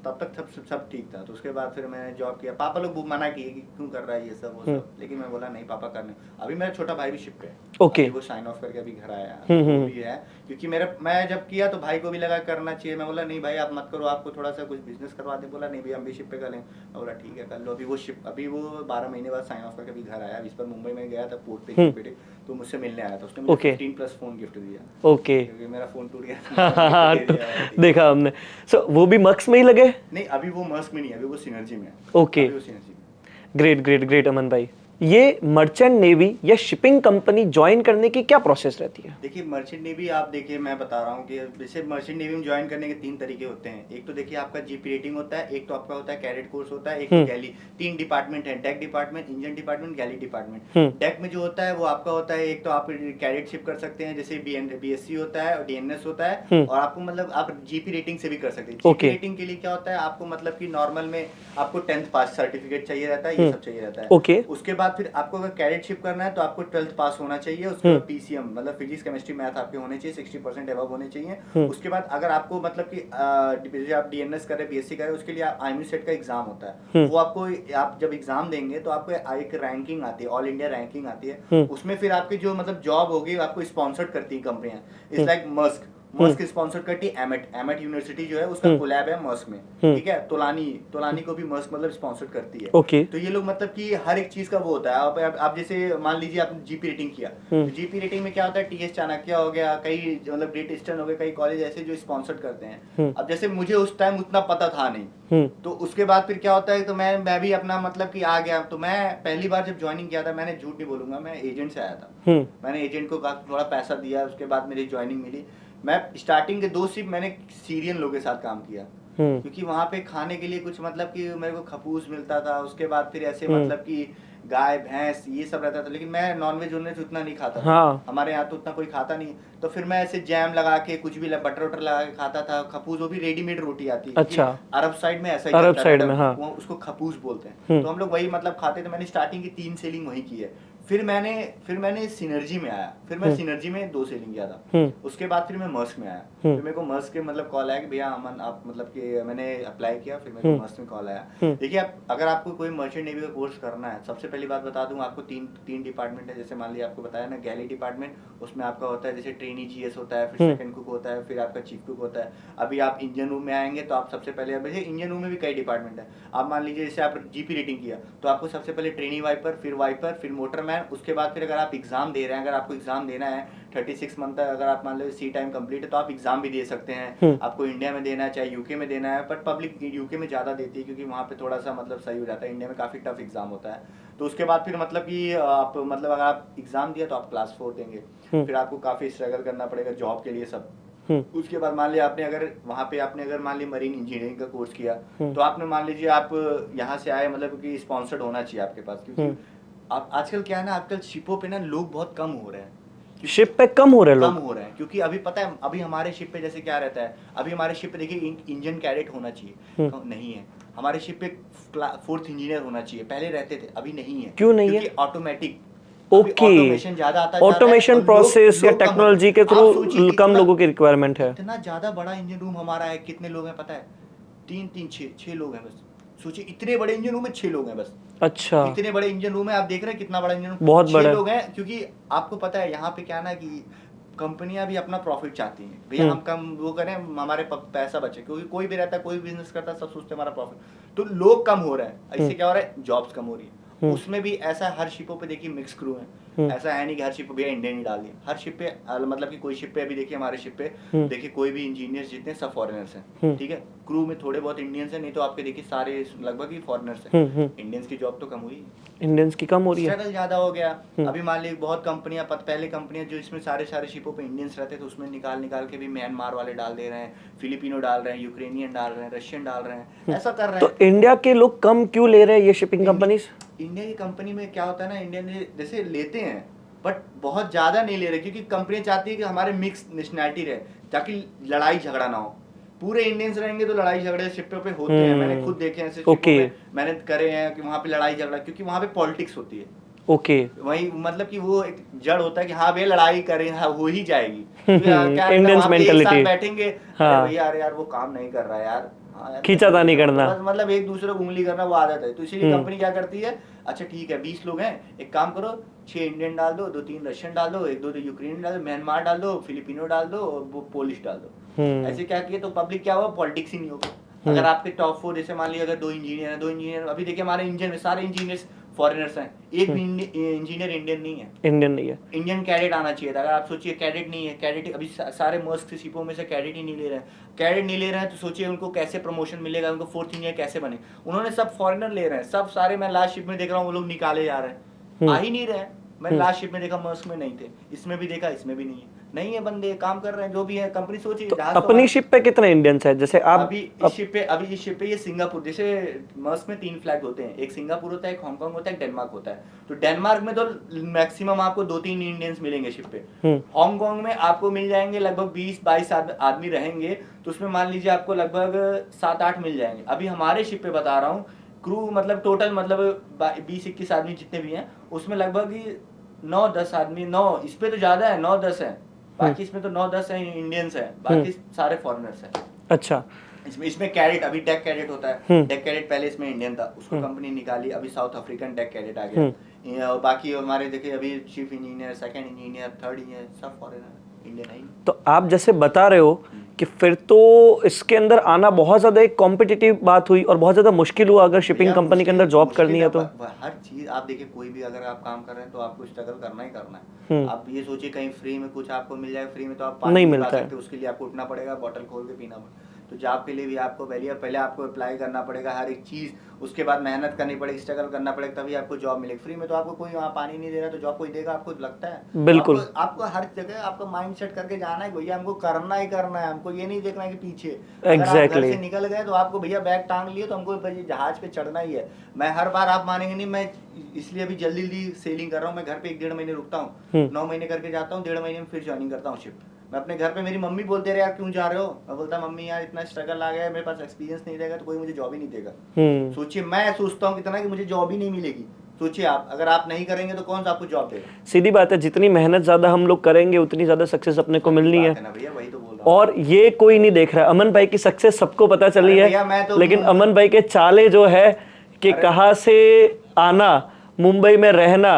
तब तक सब ठीक था। तो उसके बाद फिर मैंने जॉब किया। पापा लोग मना किए कि क्यों कर रहा है ये सब वो सब, लेकिन मैं बोला नहीं पापा करने। अभी मेरा छोटा भाई भी शिप पे है, ओके, वो साइन ऑफ करके अभी घर आया वो भी है। क्योंकि मैं जब किया तो भाई को भी लगा करना चाहिए। मैं बोला नहीं भाई आप मत करो, आपको थोड़ा सा कुछ बिजनेस करवा दे। बोला नहीं भाई हम भी शिप पे कर लें। मैं बोला ठीक है कर लो। अभी वो 12 महीने बाद साइन ऑफ करके अभी घर आया। इस पर मुंबई में गया था पोर्ट पे, तो मुझसे मिलने आया था। उसने मुझे 15+ फोन गिफ्ट दिया। ओके, क्योंकि मेरा फोन टूट गया था। देखा हमने। सो वो भी मक्स में ही लगे? नहीं अभी वो मस्क में नहीं है, अभी वो सिनर्जी में है। ओके, ग्रेट अमन भाई। ये मर्चेंट नेवी या शिपिंग कंपनी ज्वाइन करने की क्या प्रोसेस रहती है? देखिए मर्चेंट नेवी आप देखिए मैं बता रहा हूँ कि जैसे मर्चेंट नेवी में ज्वाइन करने के 3 तरीके होते हैं। एक तो देखिए आपका जीपी रेटिंग होता है, एक तो आपका होता है कैडेट कोर्स होता है, एक तो गैली। 3 डिपार्टमेंट है, डेक डिपार्टमेंट, इंजन डिपार्टमेंट, गैली डिपार्टमेंट। डेक में जो होता है वो आपका होता है, एक तो आप कैडेटशिप कर सकते हैं जैसे बीएससी होता है और डीएनएस होता है, और आपको मतलब आप जीपी रेटिंग से भी कर सकते हैं। जीपी रेटिंग के लिए क्या होता है, आपको मतलब कि नॉर्मल में आपको 10th पास सर्टिफिकेट चाहिए रहता है, ये सब चाहिए रहता है। उसके बाद फिर आपको अगर कैडेटशिप करना है तो आपको 12th पास होना चाहिए। उसके बाद पीसीएम मतलब फिजिक्स केमिस्ट्री मैथ आपके होने चाहिए 60% अबव होने चाहिए। उसके बाद अगर आपको मतलब कि आप डीएनएस करें, बीएससी करें, उसके लिए आईएमयू सेट का एग्जाम होता है। वो आपको आप जब एग्जाम देंगे तो आपको एक रैंकिंग आती है, ऑल इंडिया रैंकिंग आती है। उसमें फिर आपकी जो मतलब जॉब होगी आपको स्पॉन्सर्ड करती है कंपनियां। इट्स लाइक मस्क स्पॉन्सर करती है एमेट यूनिवर्सिटी जो है उसका कोलैब है मस्क में, ठीक है। तोलानी को भी मस्क मतलब स्पॉन्सर करती है। तो ये लोग मतलब कि हर एक चीज का वो होता है। आप जैसे मान लीजिए आपने जीपी रेटिंग किया, तो जीपी रेटिंग में क्या होता है, टीएस चाणक्य हो गया, कई मतलब ग्रेट ईस्टर्न हो गए, कई कॉलेज ऐसे जो स्पॉन्सर करते हैं। अब जैसे मुझे उस टाइम उतना पता था नहीं, तो उसके बाद फिर क्या होता है, तो मैं भी अपना मतलब कि आ गया। तो मैं पहली बार जब ज्वाइनिंग किया था, मैंने झूठ नहीं बोलूंगा, मैं एजेंट से आया था। मैंने एजेंट को थोड़ा पैसा दिया, उसके बाद मेरी ज्वाइनिंग मिली। मैं स्टार्टिंग के 2 शिफ्ट मैंने सीरियन लोगों के साथ काम किया, क्योंकि वहाँ पे खाने के लिए कुछ मतलब कि मेरे को खपूस मिलता था। उसके बाद फिर ऐसे मतलब कि गाय भैंस ये सब रहता था, लेकिन मैं नॉनवेज उतना नहीं खाता था। हमारे यहाँ तो उतना कोई खाता नहीं। तो फिर मैं ऐसे जैम लगा के कुछ भी बटर वटर लगा के खाता था। खपूस वो भी रेडीमेड रोटी आती है। अच्छा, अरब साइड में ऐसा ही, वो उसको खपूस बोलते हैं। तो हम लोग वही मतलब खाते थे। मैंने स्टार्टिंग की 3 सेलिंग वही की है। फिर मैंने सिनर्जी में आया, फिर मैं सिनर्जी में 2 सेलिंग किया था। उसके बाद फिर मैं मर्स्क में आया, फिर मेरे को मर्स्क के मतलब कॉल आया कि भैया अमन आप मतलब कि मैंने अप्लाई किया, फिर मेरे को मर्स्क में कॉल आया। देखिए आप अगर आपको कोई मर्चेंट नेवी का कोर्स करना है, सबसे पहली बात बता दूं आपको तीन डिपार्टमेंट है। जैसे मान लिया आपको बताया ना गैली डिपार्टमेंट, उसमें आपका होता है जैसे ट्रेनी जीएस होता है, फिर सेकंड कुक होता है, फिर आपका चीफ कुक होता है। अभी आप इंजन रूम में आएंगे तो आप सबसे पहले इंजन रूम में भी कई डिपार्टमेंट है। आप मान लीजिए जैसे आप जीपी रेटिंग किया तो आपको सबसे पहले ट्रेनी वाइपर, फिर मोटरमैन, उसके बाद फिर अगर आप एग्जाम दे रहे हैं, अगर आपको एग्जाम देना है 36 मंथ तक, अगर आप मान लो सी टाइम कंप्लीट है तो आप एग्जाम भी दे सकते हैं। आपको इंडिया में देना है चाहे यूके में देना है, बट पब्लिक यूके में ज़्यादा देती है क्योंकि वहाँ पे थोड़ा सा मतलब सही हो जाता है। इंडिया में काफ़ी टफ एग्जाम होता है। तो उसके बाद फिर मतलब कि आप मतलब अगर आप एग्जाम दिया तो आप क्लास 4 देंगे, फिर आपको काफ़ी स्ट्रगल करना पड़ेगा जॉब के लिए सब। उसके बाद मान लिया आपने अगर वहाँ पे आपने अगर मान लिया मरीन इंजीनियरिंग का कोर्स किया तो आपने मान लीजिए आप यहाँ से आए मतलब कि स्पॉन्सर्ड होना चाहिए आपके पास, क्योंकि आप आजकल क्या है ना, आजकल शिपों पे ना लोग बहुत कम हो रहे हैं। शिप पे कम हो रहे लोग, कम हो रहे हैं क्योंकि अभी पता है अभी हमारे शिप पे जैसे क्या रहता है, अभी हमारे शिप पे देखिए इंजन कैडेट होना चाहिए, नहीं है। हमारे शिप पे 4th इंजीनियर होना चाहिए, पहले रहते थे, अभी नहीं है। क्यों नहीं है? क्योंकि ऑटोमेटिक ओके, ऑटोमेशन ज्यादा आता जा रहा है, ऑटोमेशन और प्रोसेस या लोग कम होते टेक्नोलॉजी हैं। के आप थ्रू सोचिए कम इतना- लोगों की रिक्वायरमेंट है। इतना ज्यादा बड़ा इंजन रूम हमारा है, कितने लोग हैं पता है? 6 लोग हैं बस। सोचिए इतने बड़े इंजन रूम में 6 लोग हैं बस। अच्छा, इतने बड़े इंजन रूम है, आप देख रहे हैं कितना बड़ा इंजन रूम, बहुत 6 बड़ा है। लोग हैं। क्योंकि आपको पता है यहाँ पे क्या ना कि कंपनियां भी अपना प्रॉफिट चाहती हैं, भैया हम कम वो करें, हमारे पैसा बचे, क्योंकि कोई भी रहता है, कोई बिजनेस करता है, सब सोचते हैं हमारा प्रॉफिट। तो लोग कम हो रहे हैं, इससे क्या हो रहा है, जॉब्स कम हो रही है। उसमें भी ऐसा हर शिपों पे देखिए मिक्स क्रू है, ऐसा है नहीं कि हर शिप पे भैया इंडियन ही डाल दिया। हर शिप पे मतलब कि कोई शिप पे अभी देखिए हमारे शिप पे देखिए कोई भी इंजीनियर्स जितने सब फॉरेनर्स हैं, ठीक है। क्रू में थोड़े बहुत इंडियंस हैं, नहीं तो आपके देखिए सारे लगभग ही फॉरेनर्स हैं। इंडियंस की जॉब तो कम हुई, इंडियंस की कम हो रही है। स्ट्रगल ज्यादा हो गया। अभी मान लीजिए बहुत कंपनियां, पहले कंपनियां जो इसमें सारे शिपों पे इंडियंस रहते थे, उसमें निकाल के भी म्यांमार वाले डाल दे रहे हैं, फिलिपिनो डाल रहे हैं, यूक्रेनियन डाल रहे हैं, रशियन डाल रहे हैं, ऐसा कर रहे हैं। तो इंडिया के लोग कम क्यों ले रहे हैं ये शिपिंग कंपनीज? इंडिया की कंपनी में क्या होता है ना, इंडियन जैसे लेते हैं बट बहुत ज्यादा नहीं ले रहे, क्योंकि कंपनी चाहती है कि हमारे मिक्स नेशनैलिटी रहे, ताकि लड़ाई झगड़ा ना हो। पूरे इंडियंस रहेंगे तो लड़ाई झगड़े शिपों पे होते हैं, मैंने खुद देखे हैं ऐसे शिपों पे, मैंने करे हैं कि वहाँ पे लड़ाई झगड़ा, क्योंकि वहाँ पे पॉलिटिक्स होती है। ओके, वही मतलब कि वो एक जड़ होता है कि हाँ भैया लड़ाई करें, हाँ हो ही जाएगी। इंडियंस मेंटालिटी, बैठेंगे, हाँ भैया अरे यार वो काम नहीं कर रहा है यार, खींचाता नहीं करना, बस मतलब एक दूसरे को उंगली करना वो आदत है। तो इसीलिए कंपनी क्या करती है, अच्छा ठीक है 20 लोग हैं, एक काम करो 6 इंडियन डाल दो, 2-3 रशियन डाल दो, 1-2 यूक्रेन डाल दो, म्यांमार डाल दो, फिलिपिनो डाल दो, और वो पोलिश डाल दो। ऐसे क्या किए तो पब्लिक क्या हुआ, पॉलिटिक्स ही नहीं होगा। अगर आपके टॉप 4 जैसे मान लिया अगर 2 इंजीनियर, अभी देखिए हमारे इंडियन में सारे इंजीनियर्स फॉरेनर्स हैं, एक भी इंजीनियर इंडियन नहीं है। इंडियन कैडेट आना चाहिए था। अगर आप सोचिए कैडेट नहीं है, कैडेट अभी सारे मर्स्क के शिपों में से कैडेट ही नहीं ले रहे हैं। कैडेट नहीं ले रहे हैं तो सोचिए उनको कैसे प्रमोशन मिलेगा, उनको 4th इंजीनियर कैसे बने। उन्होंने सब फॉरेनर ले रहे हैं, सब सारे। मैं लास्ट शिप में देख रहा हूँ वो लोग निकाले जा रहे हैं, आ ही नहीं रहे हैं। मैं लास्ट शिप में देखा मर्स्क में नहीं थे, इसमें भी देखा इसमें भी नहीं है बंदे काम कर रहे हैं, जो भी है कंपनी सोचिए। तो अपनी शिप पे कितने इंडियंस है? जैसे आप अभी इस शिप पे ये सिंगापुर, जैसे मर्स्क में 3 फ्लैग होते हैं, एक सिंगापुर होता है, एक हांगकांग होता है, एक डेनमार्क होता है। तो डेनमार्क में तो मैक्सिमम आपको 2-3 इंडियंस मिलेंगे शिप पे। हांगकांग में आपको मिल जाएंगे लगभग 20-22 आदमी रहेंगे, तो उसमें मान लीजिए आपको लगभग 7-8 मिल जाएंगे। अभी हमारे शिप पे बता रहा हूँ, क्रू मतलब टोटल मतलब 20-21 आदमी जितने भी हैं, उसमें लगभग 9-10 आदमी, 9 इस पे तो ज्यादा है, 9-10 है, बाकी इसमें तो 9-10 है इंडियंस है, बाकी सारे फॉरेनर्स हैं। अच्छा, इसमें कैडेट, अभी डेक कैडेट होता है, डेक कैडेट पहले इसमें इंडियन था, उसको कंपनी निकाली, अभी साउथ अफ्रीकन डेक कैडेट आ गया। बाकी हमारे देखिए अभी chief engineer, second engineer, third engineer सब फॉरेनर, इंडियन है ही। तो आप जैसे बता रहे हो कि फिर तो इसके अंदर आना बहुत ज्यादा एक कॉम्पिटिटिव बात हुई और बहुत ज्यादा मुश्किल हुआ अगर शिपिंग कंपनी के अंदर जॉब करनी है। तो हर चीज आप देखिए, कोई भी अगर आप काम कर रहे हैं तो आपको स्ट्रगल करना ही करना है। आप ये सोचिए कहीं फ्री में कुछ आपको मिल जाए, फ्री में तो आप पानी नहीं नहीं मिलता है, उसके लिए आपको उठना पड़ेगा, बोतल खोल के पीना पड़ेगा। तो जॉब के लिए भी आपको पहले आपको अप्लाई करना पड़ेगा हर एक चीज, उसके बाद मेहनत करनी पड़ेगी, स्ट्रगल करना पड़ेगा, तभी आपको जॉब मिलेगी। फ्री में तो आपको कोई वहाँ पानी नहीं दे रहा, तो जॉब कोई देगा आपको लगता है? बिल्कुल, आपको हर जगह आपको माइंड सेट करके जाना है, भैया हमको करना ही करना है, हमको ये नहीं देखना है कि पीछे। एग्जैक्टली, घर से निकल गए तो आपको भैया बैग टांग लिए तो हमको जहाज पे चढ़ना ही है। मैं हर बार, आप मानेंगे नहीं, मैं इसलिए अभी जल्दी सेलिंग कर रहा हूँ। मैं घर पे 1-1.5 महीने रुकता हूँ, 9 महीने करके जाता हूँ, 1.5 महीने में फिर ज्वाइनिंग करता हूँ शिप। मैं अपने घर पे, मेरी मम्मी बोलते रहे यार क्यों जा रहे हो, मैं बोलता मम्मी यार इतना स्ट्रगल आ गया है, मेरे पास एक्सपीरियंस नहीं रहेगा तो कोई मुझे जॉब ही नहीं देगा। सोचिए मैं सोचता हूँ कितना कि मुझे जॉब ही नहीं मिलेगी, सोचिए आप, अगर आप नहीं करेंगे तो कौन सा आपको जॉब देगा? सीधी बात है, जितनी मेहनत ज्यादा हम लोग करेंगे उतनी ज्यादा सक्सेस अपने को मिलनी है। ना भैया, वही तो बोल रहा हूँ। और ये कोई नहीं देख रहा है। अमन भाई की सक्सेस सबको पता चली अरे भैया, है, मैं तो लेकिन अमन भाई के चाले जो है कि कहाँ से आना, मुंबई में रहना,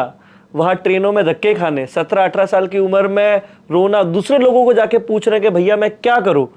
वहां ट्रेनों में धक्के खाने, 17-18 साल की उम्र में रोना, दूसरे लोगों को जाके पूछ रहे कि भैया मैं क्या करूं,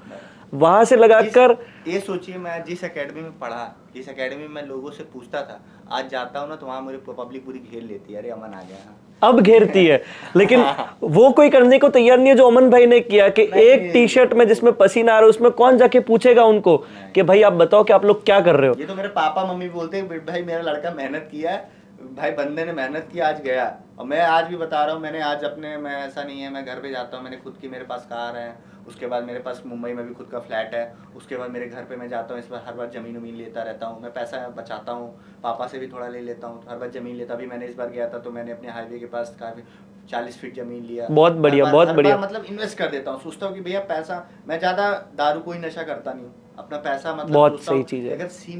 वहां से लगाकर ये सोचिए, मैं जिस एकेडमी में पढ़ा, जिस एकेडमी में लोगों से पूछता था, आज जाता हूँ ना तो वहाँ मेरे पब्लिक पूरी घेर लेती है, अरे अमन आ गया। अब घेरती है, लेकिन वो कोई करने को तैयार नहीं है जो अमन भाई ने किया कि एक टी शर्ट में जिसमें पसीना आ रहा है उसमें कौन जाके पूछेगा उनको कि भाई आप बताओ कि आप लोग क्या कर रहे हो। ये तो मेरे पापा मम्मी बोलते हैं भाई मेरा लड़का मेहनत किया है, भाई बंदे ने मेहनत की, आज गया। और मैं आज भी बता रहा हूँ, मैंने आज अपने, मैं ऐसा नहीं है, मैं घर पे जाता हूँ, मैंने खुद की, मेरे पास कार है, उसके बाद मेरे पास मुंबई में भी खुद का फ्लैट है, उसके बाद मेरे घर पे मैं जाता हूँ, इस बार हर बार ज़मीन वमीन लेता रहता हूँ, मैं पैसा बचाता हूँ, पापा से भी थोड़ा ले लेता हूँ, हर बार ज़मीन लेता। अभी मैंने इस बार गया था तो मैंने अपने हाईवे के पास काफ़ी 40 फीट ज़मीन लिया। बहुत बढ़िया, बहुत बढ़िया। मतलब इन्वेस्ट कर देता हूँ, सोचता हूँ कि भैया पैसा, मैं ज़्यादा दारू कोई नशा करता नहीं हूँ, अपना पैसा मतलब बहुत सही चीज़ है।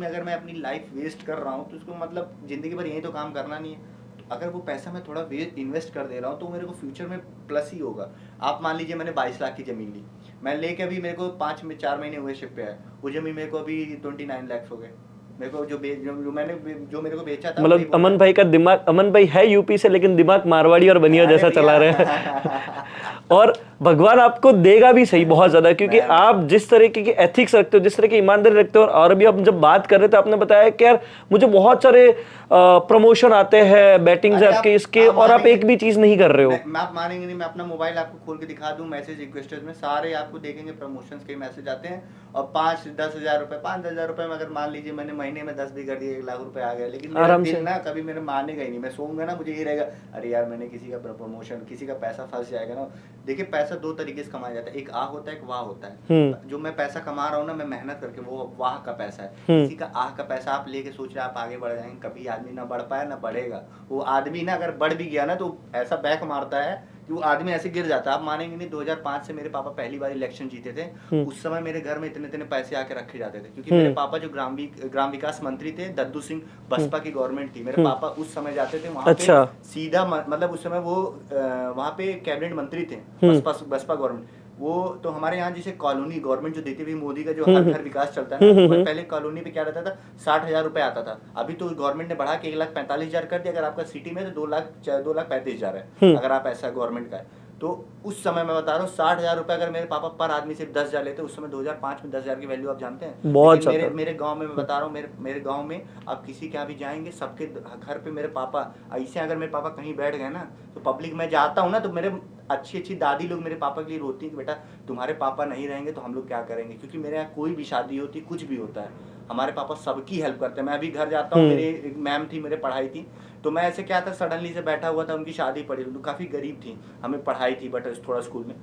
अगर मैं अपनी लाइफ वेस्ट कर रहा हूँ तो उसको मतलब जिंदगी भर यही तो काम करना नहीं है। अगर वो पैसा मैं थोड़ा इन्वेस्ट कर दे रहा हूँ तो मेरे को फ्यूचर में प्लस ही होगा। आप मान लीजिए मैंने 22 लाख की ज़मीन ली, मैं लेके अभी मेरे को 4 महीने हुए शिप पे है, वो ज़मीन मेरे को अभी 29 लाख हो गए। मेरे को जो मेरे को बेचा था, मतलब अमन भाई का दिमाग, अमन भाई है यूपी से लेकिन दिमाग मारवाड़ी और बनिया जैसा चला रहे हैं। और भगवान आपको देगा भी सही बहुत ज्यादा, क्योंकि आप जिस तरीके की एथिक्स रखते हो, जिस तरह की ईमानदारी रखते हो। और अभी हम जब बात कर रहे थे आपने बताया कि यार मुझे बहुत सारे प्रमोशन आते हैं बैटिंग आपके इसके, और आप एक भी चीज नहीं कर रहे हो। मैं आप मानेंगे नहीं, मैं अपना मोबाइल आपको खोल के दिखा दूं, मैसेज रिक्वेस्टर्स में सारे आपको देखेंगे प्रमोशंस के मैसेज आते हैं। और 5-10 हज़ार रुपए, 5-10 हज़ार रुपए में अगर मान लीजिए मैंने महीने में 10 भी कर दिए, 1 लाख रुपए आ गए। लेकिन मेरा दिल ना कभी मेरे मानेगा ही नहीं, मैं सोऊंगा ना मुझे ये रहेगा, अरे यार मैंने किसी का प्रमोशन, किसी का पैसा फंस जाएगा ना। देखिए पैसा 2 तरीके से कमाया जाता है, एक आ होता है, एक वाह होता है। जो मैं पैसा कमा रहा हूँ ना, मैं मेहनत करके, वो वाह का पैसा है। किसी का आह का पैसा आप लेके सोच रहे हैं आप आगे बढ़ जाएंगे, कभी आदमी ना बढ़ पाया ना बढ़ेगा। वो आदमी ना अगर बढ़ भी गया ना तो ऐसा बैक मारता है कि वो आदमी ऐसे गिर जाता है। आप मानेंगे नहीं, 2005 से मेरे पापा पहली बार इलेक्शन जीते थे, उस समय मेरे घर में इतने पैसे आके रखे जाते थे, क्योंकि मेरे पापा जो ग्राम विकास मंत्री थे, दद्दू सिंह, बसपा की गवर्नमेंट थी, मेरे पापा उस समय जाते थे वहाँ पे सीधा, मतलब उस समय वो वहाँ पे कैबिनेट मंत्री थे, बसपा गवर्नमेंट। वो तो हमारे यहाँ जैसे कॉलोनी गवर्नमेंट जो देती थी, मोदी का जो हर घर विकास चलता है ना, पहले कॉलोनी पे क्या रहता था, 60,000 रुपए आता था। अभी तो गवर्नमेंट ने बढ़ा के 1,45,000 कर दिया। अगर आपका सिटी में तो 2,35,000 है, अगर आप ऐसा गवर्नमेंट का है तो। उस समय मैं बता रहा हूँ 60,000 रुपए अगर मेरे पापा पर आदमी सिर्फ 10,000 लेते, उस समय 2005 में 10,000 की वैल्यू आप जानते हैं बहुत। मेरे गांव में मैं बता रहा हूँ, मेरे गांव में आप किसी के यहाँ भी जाएंगे, सबके घर पे मेरे पापा ऐसे, अगर मेरे पापा कहीं बैठ गए ना तो पब्लिक में जाता हूँ ना तो मेरे अच्छी दादी लोग मेरे पापा के लिए रोती है कि बेटा तुम्हारे पापा नहीं रहेंगे तो हम लोग क्या करेंगे। क्योंकि मेरे यहाँ कोई भी शादी होती, कुछ भी होता है, हमारे पापा सबकी हेल्प करते हैं। मैं अभी घर जाता हूँ, मेरे एक मैम थी, मेरे पढ़ाई थी, तो मैं ऐसे क्या था, सडनली से बैठा हुआ था, उनकी शादी पड़ी, तो काफ़ी गरीब थी, हमें पढ़ाई थी बट थोड़ा स्कूल में।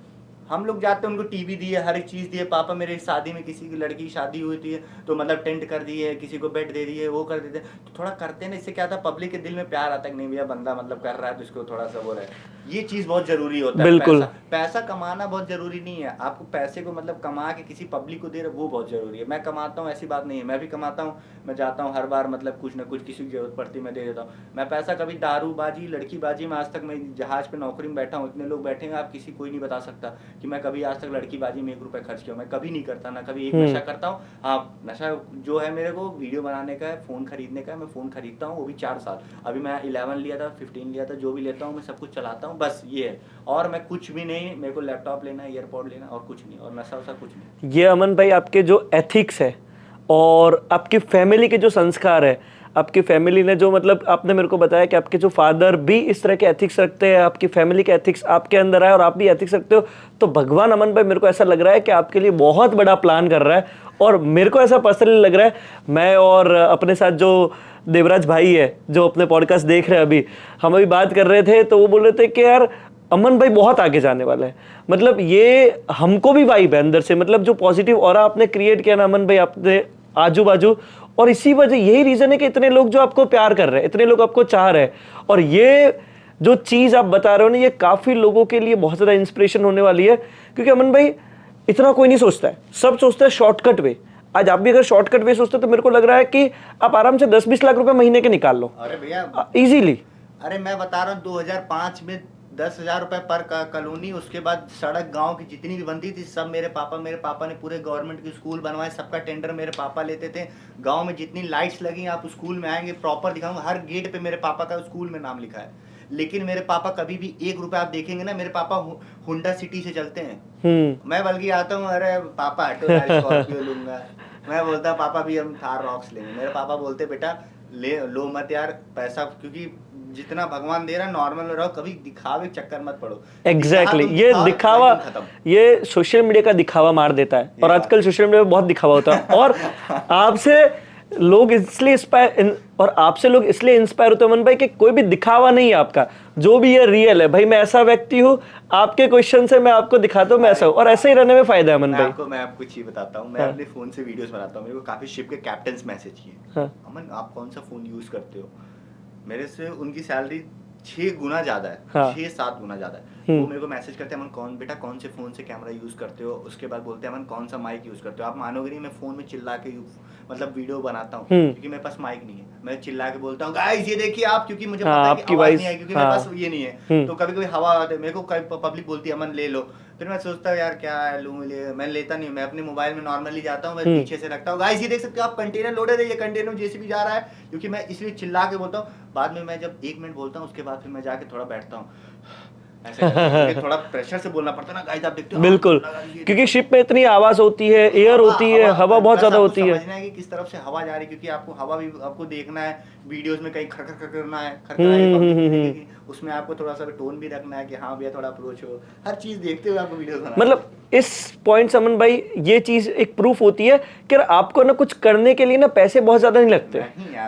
हम लोग जाते हैं, उनको टीवी दिए, हर एक चीज़ दिए। पापा मेरे शादी में किसी की लड़की की शादी हुई थी तो मतलब टेंट कर दिए, किसी को बेड दे दिए, वो कर देते। तो थोड़ा करते हैं ना, इससे क्या था, पब्लिक के दिल में प्यार आता है कि नहीं भैया बंदा मतलब कर रहा है तो इसको थोड़ा सा वो रहे। ये चीज़ बहुत जरूरी होता है। बिल्कुल, पैसा कमाना बहुत जरूरी नहीं है, आपको पैसे को मतलब कमा के किसी पब्लिक को दे रहे वो बहुत जरूरी है। मैं कमाता हूँ ऐसी बात नहीं है, मैं भी कमाता हूँ, मैं जाता हूँ हर बार, मतलब कुछ ना कुछ किसी की जरूरत पड़ती मैं दे देता हूँ। मैं पैसा कभी दारूबाजी, लड़कीबाजी में, आज तक मैं जहाज पे नौकरी में बैठा हूँ, इतने लोग बैठे हैं, आप किसी कोई नहीं बता सकता कि मैं कभी आज तक लड़कीबाजी में 1 रुपया खर्च किया। मैं कभी नहीं करता, ना कभी एक नशा करता हूँ। हाँ, नशा जो है मेरे को वीडियो बनाने का है, फ़ोन खरीदने का है, मैं फ़ोन खरीदता हूँ, वो भी 4 साल। अभी मैं 11 लिया था, 15 लिया था, जो भी लेता हूँ मैं सब कुछ चलाता हूँ, बस ये है। और मैं कुछ भी नहीं, मेरे को लैपटॉप लेना है, ईयरपॉड लेना और कुछ नहीं, और नशा वशा कुछ नहीं। ये अमन भाई आपके जो एथिक्स है और आपकी फैमिली के जो संस्कार है, आपकी फैमिली ने जो, मतलब आपने मेरे को बताया कि आपके जो फादर भी इस तरह के एथिक्स रखते हैं, आपकी फैमिली के एथिक्स आपके अंदर आए और आप भी एथिक्स रखते हो, तो भगवान अमन भाई मेरे को ऐसा लग रहा है कि आपके लिए बहुत बड़ा प्लान कर रहा है। और मेरे को ऐसा पर्सनली लग रहा है, मैं और अपने साथ जो देवराज भाई है जो अपने पॉडकास्ट देख रहे हैं, अभी हम अभी बात कर रहे थे तो वो बोल रहे थे कि यार अमन भाई बहुत आगे जाने वाला है। मतलब ये हमको भी वाइब है अंदर से, मतलब जो पॉजिटिव ऑरा आपने क्रिएट किया ना अमन भाई आपने आजू बाजू, और इसी वजह, यही रीजन है कि इतने लोग जो आपको प्यार कर रहे हैं, इतने लोग आपको चाह रहे हैं। और ये जो चीज आप बता रहे हो ना, ये काफी लोगों के लिए बहुत ज्यादा इंस्पिरेशन होने वाली है। क्योंकि अमन भाई इतना कोई नहीं सोचता है, सब सोचता है शॉर्टकट वे। आज आप भी अगर शॉर्टकट वे सोचते हो तो मेरे को लग रहा है कि आप आराम से 10-20 लाख रुपए महीने के निकाल लो अरे भैया इजीली। अरे मैं बता रहा हूँ 2005 में 10,000 रुपए पर कॉलोनी, उसके बाद सड़क गांव की जितनी भी बनती थी सब मेरे पापा ने पूरे गवर्नमेंट के स्कूल बनवाए, सबका टेंडर मेरे पापा लेते थे। गांव में जितनी लाइट्स लगी, आप स्कूल में आएंगे प्रॉपर दिखाऊंगा, हर गेट पे मेरे पापा का स्कूल में नाम लिखा है। लेकिन मेरे पापा कभी भी 1 रुपया आप देखेंगे ना, मेरे पापा हुंडा सिटी से चलते हैं। मैं बल्कि आता हूँ, अरे पापा हटो यार स्कॉर्पियो लूंगा, मैं बोलता पापा भी हम थार रॉक्स लेंगे। मेरे पापा बोलते बेटा ले लो मत यार पैसा, क्योंकि जितना भगवान दे रहा है नॉर्मल रहो, कभी दिखावे चक्कर मत पड़ो। एग्जैक्टली ये दिखावा, ये सोशल मीडिया का दिखावा मार देता है। और आजकल सोशल मीडिया में बहुत दिखावा होता है और आपसे लोग इसलिए इंस्पायर होते हैं अमन भाई कि कोई भी दिखावा नहीं है आपका, जो भी है रियल है। भाई मैं ऐसा व्यक्ति हूँ, आपके क्वेश्चन से मैं आपको दिखाता हूँ मैं ऐसा हूँ, और ऐसे ही रहने में फायदा है अमन भाई। मैं आपको चीज बताता हूँ, मैं अपने फोन से वीडियोस बनाता हूँ, मेरे को काफी शिप के कैप्टन्स मैसेज किए, अमन आप कौन सा फोन यूज करते हो? मेरे से उनकी सैलरी 6 गुना ज्यादा है, 6-7 गुना ज्यादा है। वो मेरे को मैसेज करते हैं अमन बेटा कौन से फोन से कैमरा यूज करते हो? उसके बाद बोलते हैं अमन कौन सा माइक यूज करते हो? आप मानोगे नहीं, मैं फोन में चिल्ला के मतलब वीडियो बनाता हूँ क्योंकि मेरे पास माइक नहीं है। मैं चिल्ला के बोलता हूँ गाइस ये देखिए आप, क्योंकि मुझे पता है कि आवाज नहीं है, क्योंकि मेरे पास ये नहीं है। तो कभी कभी हवा आती है, मेरे को पब्लिक बोलती है अमन ले लो, फिर मैं सोचता हूँ यार क्या लूं, मैं लेता नहीं, मैं अपने मोबाइल में नॉर्मली जाता हूँ, मैं पीछे से रखता हूँ। गाइस ये देख सकते हो आप, कंटेनर लोडेड है, ये कंटेनर में जेसीबी जा रहा है, क्योंकि मैं इसलिए चिल्ला के बोलता हूँ। बाद में मैं जब 1 मिनट बोलता हूँ उसके बाद फिर मैं जाके थोड़ा बैठता हूँ, ऐसे थोड़ा प्रेशर से बोलना पड़ता है ना। गाइस आप देखते हो बिल्कुल, क्योंकि शिप में इतनी आवाज होती है, एयर होती है, हवा बहुत ज्यादा होती है। समझना है कि किस तरफ से हवा जा रही है, क्योंकि आपको हवा भी आपको देखना है, वीडियोस में कहीं खरखर करना है, उसमें आपको थोड़ा सा टोन भी रखना है कि हाँ भैया थोड़ा अप्रोच हो, हर चीज देखते हुए आपको वीडियो बनाना। मतलब इस पॉइंट से अमन भाई ये चीज एक प्रूफ होती है कि आपको ना कुछ करने के लिए ना पैसे बहुत ज्यादा नहीं लगते,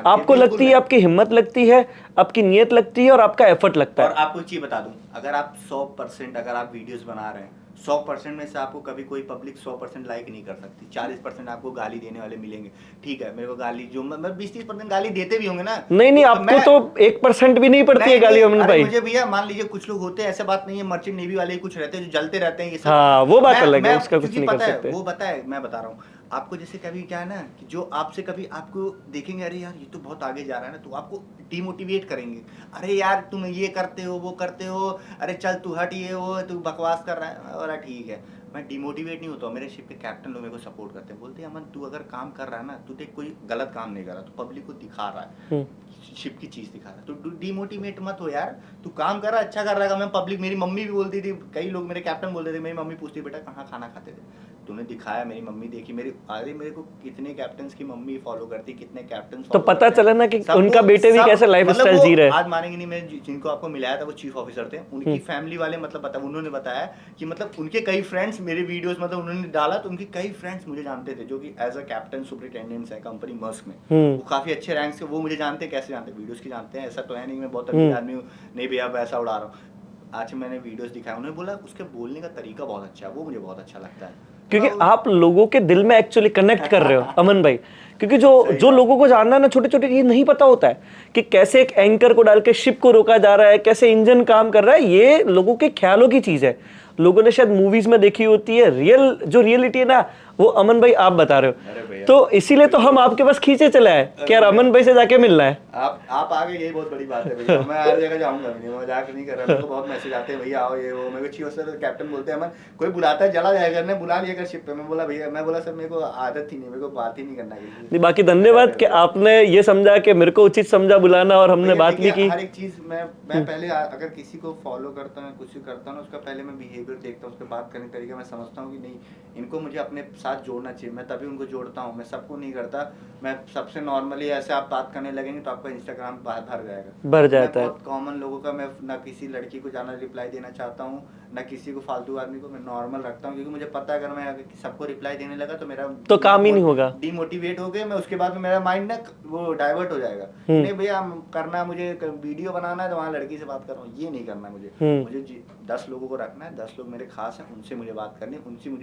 आपको लगती है, आपकी हिम्मत लगती है, आपकी नियत लगती है और आपका एफर्ट लगता है। और आपको चीज बता दूं, अगर आप 100% अगर आप वीडियोस बना रहे हैं, 100% में से आपको कभी कोई पब्लिक 100% लाइक नहीं कर सकती। 40% आपको गाली देने वाले मिलेंगे, ठीक है, मेरे को गाली जो मैं 20-30% गाली देते भी होंगे ना। नहीं आपको तो 1% भी नहीं पड़ती है गाली अमन भाई। मुझे भैया मान लीजिए कुछ लोग होते हैं, ऐसे बात नहीं है, मर्चेंट नेवी वाले कुछ रहते हैं जो जलते रहते हैं, ये सब हाँ वो बात अलग है, उसका कुछ नहीं कर सकते। वो पता है, मैं बता रहा हूँ आपको, जैसे कभी क्या है ना कि जो आपसे कभी आपको देखेंगे अरे यार ये तो बहुत आगे जा रहा है ना, तो आपको डिमोटिवेट करेंगे, अरे यार तुम ये करते हो वो करते हो, अरे चल तू हट, ये वो तू बकवास कर रहा है, और ठीक है। मैं डिमोटिवेट नहीं होता हूँ, मेरे शिप के कैप्टन लोग मेरे को सपोर्ट करते हैं, बोलते हैं अमन तू अगर काम कर रहा है ना, तू देख कोई गलत काम नहीं कर रहा, तू पब्लिक को दिखा रहा है, शिप की चीज दिखा रहा है, तो डिमोटिवेट मत हो यार, तू काम कर रहा है, अच्छा कर रहा है। मैं पब्लिक, मेरी मम्मी भी बोलती थी, कई लोग मेरे कैप्टन बोलते थे, मेरी मम्मी पूछती बेटा कहाँ खाना खाते थे, तूने दिखाया, मेरी मम्मी देखी, मेरे को कितने कैप्टन्स की मम्मी फॉलो करती, कितने कैप्टन तो पता चला ना कि उनका बेटे भी कैसे लाइफस्टाइल जी रहे हैं। आज मानेंगे नहीं, मैं जिनको आपको मिलाया था वो चीफ ऑफिसर थे, उनकी फैमिली वाले मतलब उन्होंने बताया कि मतलब उनके कई फ्रेंड्स मेरे वीडियोस मतलब उन्होंने डाला, तो उनके कई फ्रेंड्स मुझे जानते थे जो कि एज अ कैप्टन सुपरिटेंडेंट्स है कंपनी मस्क में, वो काफी अच्छे रैंक से, वो मुझे जानते हैं, कैसे जानते हैं, वीडियोस की जानते हैं, ऐसा तो है नहीं मैं बहुत अमीर आदमी हूँ, नहीं भैया पैसा उड़ा रहा हूँ। आज मैंने वीडियोस दिखाया, उन्होंने बोला उसके बोलने का तरीका बहुत अच्छा है, वो मुझे बहुत अच्छा लगता है, क्योंकि आप लोगों के दिल में एक्चुअली कनेक्ट कर रहे हो अमन भाई। क्योंकि जो लोगों को जानना है ना, छोटे छोटे ये नहीं पता होता है कि कैसे एक एंकर को डाल के शिप को रोका जा रहा है, कैसे इंजन काम कर रहा है, ये लोगों के ख्यालों की चीज है, लोगों ने शायद मूवीज में देखी होती है, जो रियलिटी है ना वो अमन भाई आप बता रहे हो, तो इसीलिए तो हम आपके पास खींचे चला है कि यार अमन भाई से जाके मिलना है। आप आगे, यही बहुत बड़ी बात है भैया, मैं हर जगह जाऊंगा नहीं, मैं मजाक नहीं कर रहा, मेरे को बहुत मैसेज आते हैं भैया आओ ये वो, मेरे को चीफ ऑफिसर कैप्टन बोलते हैं अमन कोई बुलाता है चला जाएगा, ने बुला लिया कर शिप पे, मैं बोला भैया, मैं बोला सर मेरे को आदत ही नहीं, मेरे को बात ही नहीं करना है। बाकी धन्यवाद कि आपने ये समझा कि मेरे को उचित समझा बुलाना, और हमने बात भी की। हर एक चीज मैं पहले अगर किसी को फॉलो करता हूँ, कुछ करता हूँ, उसका पहले मैं बिहेवियर देखता हूँ, उसके बात करने का तरीका, मैं समझता हूँ कि नहीं इनको मुझे अपने साथ जोड़ना चाहिए, मैं तभी उनको जोड़ता हूँ, मैं सबको नहीं करता, मैं सबसे नॉर्मली ऐसे आप बात करने लगेंगे तो आपका इंस्टाग्राम भर जाता है। बहुत कॉमन लोगों का, मैं ना किसी लड़की को जाना रिप्लाई देना चाहता हूँ, ना किसी को फालतू आदमी को, मैं नॉर्मल रखता हूँ, क्योंकि मुझे पता है अगर मैं सबको रिप्लाई देने लगा तो मेरा तो काम ही नहीं होगा, डिमोटिवेट हो गए मैं, उसके बाद में मेरा माइंड ना वो डाइवर्ट हो जाएगा, नहीं भैया करना मुझे वीडियो बनाना है तो वहाँ लड़की से बात कर रहा हूँ, ये नहीं करना मुझे 10 लोगों को रखना है, 10 लोग मेरे खास हैं, उनसे मुझे बात करनी है,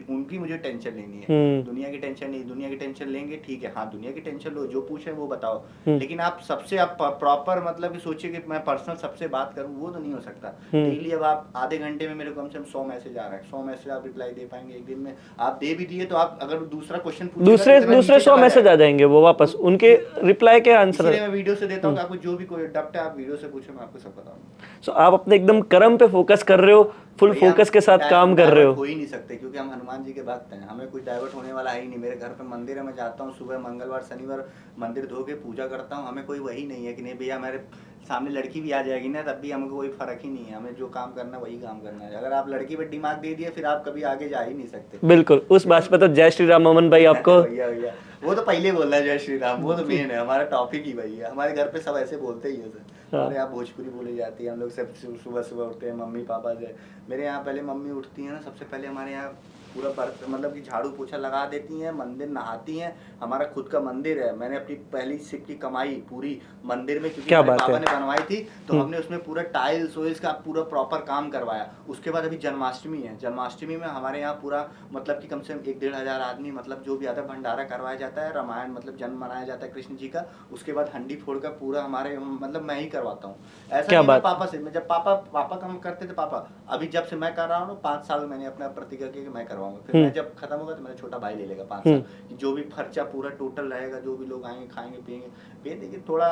उनकी मुझे टेंशन लेनी है, दुनिया की टेंशन नहीं, दुनिया की टेंशन लेंगे ठीक है, हाँ दुनिया की टेंशन लो, जो पूछे वो बताओ, लेकिन आप सबसे आप प्रॉपर मतलब सोचिए कि मैं पर्सनल सबसे बात करूं, वो तो नहीं हो सकता। डेली अब आप आधे घंटे में मेरे को को कम से कम 100 मैसेज आ रहे हैं, 100 मैसेज आप रिप्लाई दे पाएंगे एक दिन में? आप दे भी दिए तो आप अगर दूसरा क्वेश्चन दूसरे 100 मैसेज आ जाएंगे, वो वापस उनके रिप्लाई के आंसर। इसलिए मैं वीडियो से देता हूँ, आपको जो भी कोई डाउट है आप वीडियो से पूछो, मैं आपको सब बताऊंगा। सो आप अपने एकदम कर्म पे फोकस कर रहे हो, फुल फोकस के साथ काम कर रहे हो ही नहीं सकते क्योंकि हम हनुमान जी के भक्त हैं, हमें कुछ डाइवर्ट होने वाला है ही नहीं। मेरे घर पे मंदिर है, मैं जाता हूँ सुबह मंगलवार शनिवार मंदिर धो के पूजा करता हूँ। हमें कोई वही नहीं है कि नहीं भैया हमारे सामने लड़की भी आ जाएगी ना तब भी हमको कोई फर्क ही नहीं है, हमें जो काम करना है वही काम करना है। अगर आप लड़की पे दिमाग दे दिए फिर आप कभी आगे जा ही नहीं सकते। बिल्कुल, उस बात पे तो जय श्री राम अमन भाई आपको। भैया भैया वो तो पहले बोल रहा है जय श्री राम, वो तो मेन है, हमारा टॉपिक ही वही है। हमारे घर पे सब ऐसे बोलते ही है सर, हमारे यहाँ भोजपुरी बोली जाती है। हम लोग सब सुबह सुबह उठते हैं, मम्मी पापा से, मेरे यहाँ पहले मम्मी उठती है ना, सबसे पहले हमारे यहाँ पूरा बर्तन मतलब कि झाड़ू पोछा लगा देती हैं, मंदिर नहाती हैं। हमारा खुद का मंदिर है, मैंने अपनी पहली सिप की कमाई पूरी मंदिर में, क्योंकि मेरे पापा ने बनवाई थी तो हमने उसमें पूरा टाइल्स वाइल्स का पूरा प्रॉपर काम करवाया। उसके बाद अभी जन्माष्टमी है, जन्माष्टमी में हमारे यहाँ पूरा मतलब कि कम से कम 1-1.5 हज़ार आदमी मतलब जो भी आता है भंडारा करवाया जाता है, रामायण मतलब जन्म मनाया जाता है कृष्ण जी का। उसके बाद हंडी फोड़ कर पूरा हमारे मतलब मैं ही करवाता हूँ। ऐसा नहीं पापा से, जब पापा काम करते थे पापा, अभी जब से मैं कर रहा हूँ 5 साल मैंने अपना प्रतिज्ञा की कि मैं करवाऊंगा। फिर मैं जब खत्म होगा तो मेरा छोटा भाई ले लेगा 5 साल, जो भी खर्चा पूरा टोटल रहेगा, जो भी लोग आएंगे खाएंगे पिएंगे। देखिए थोड़ा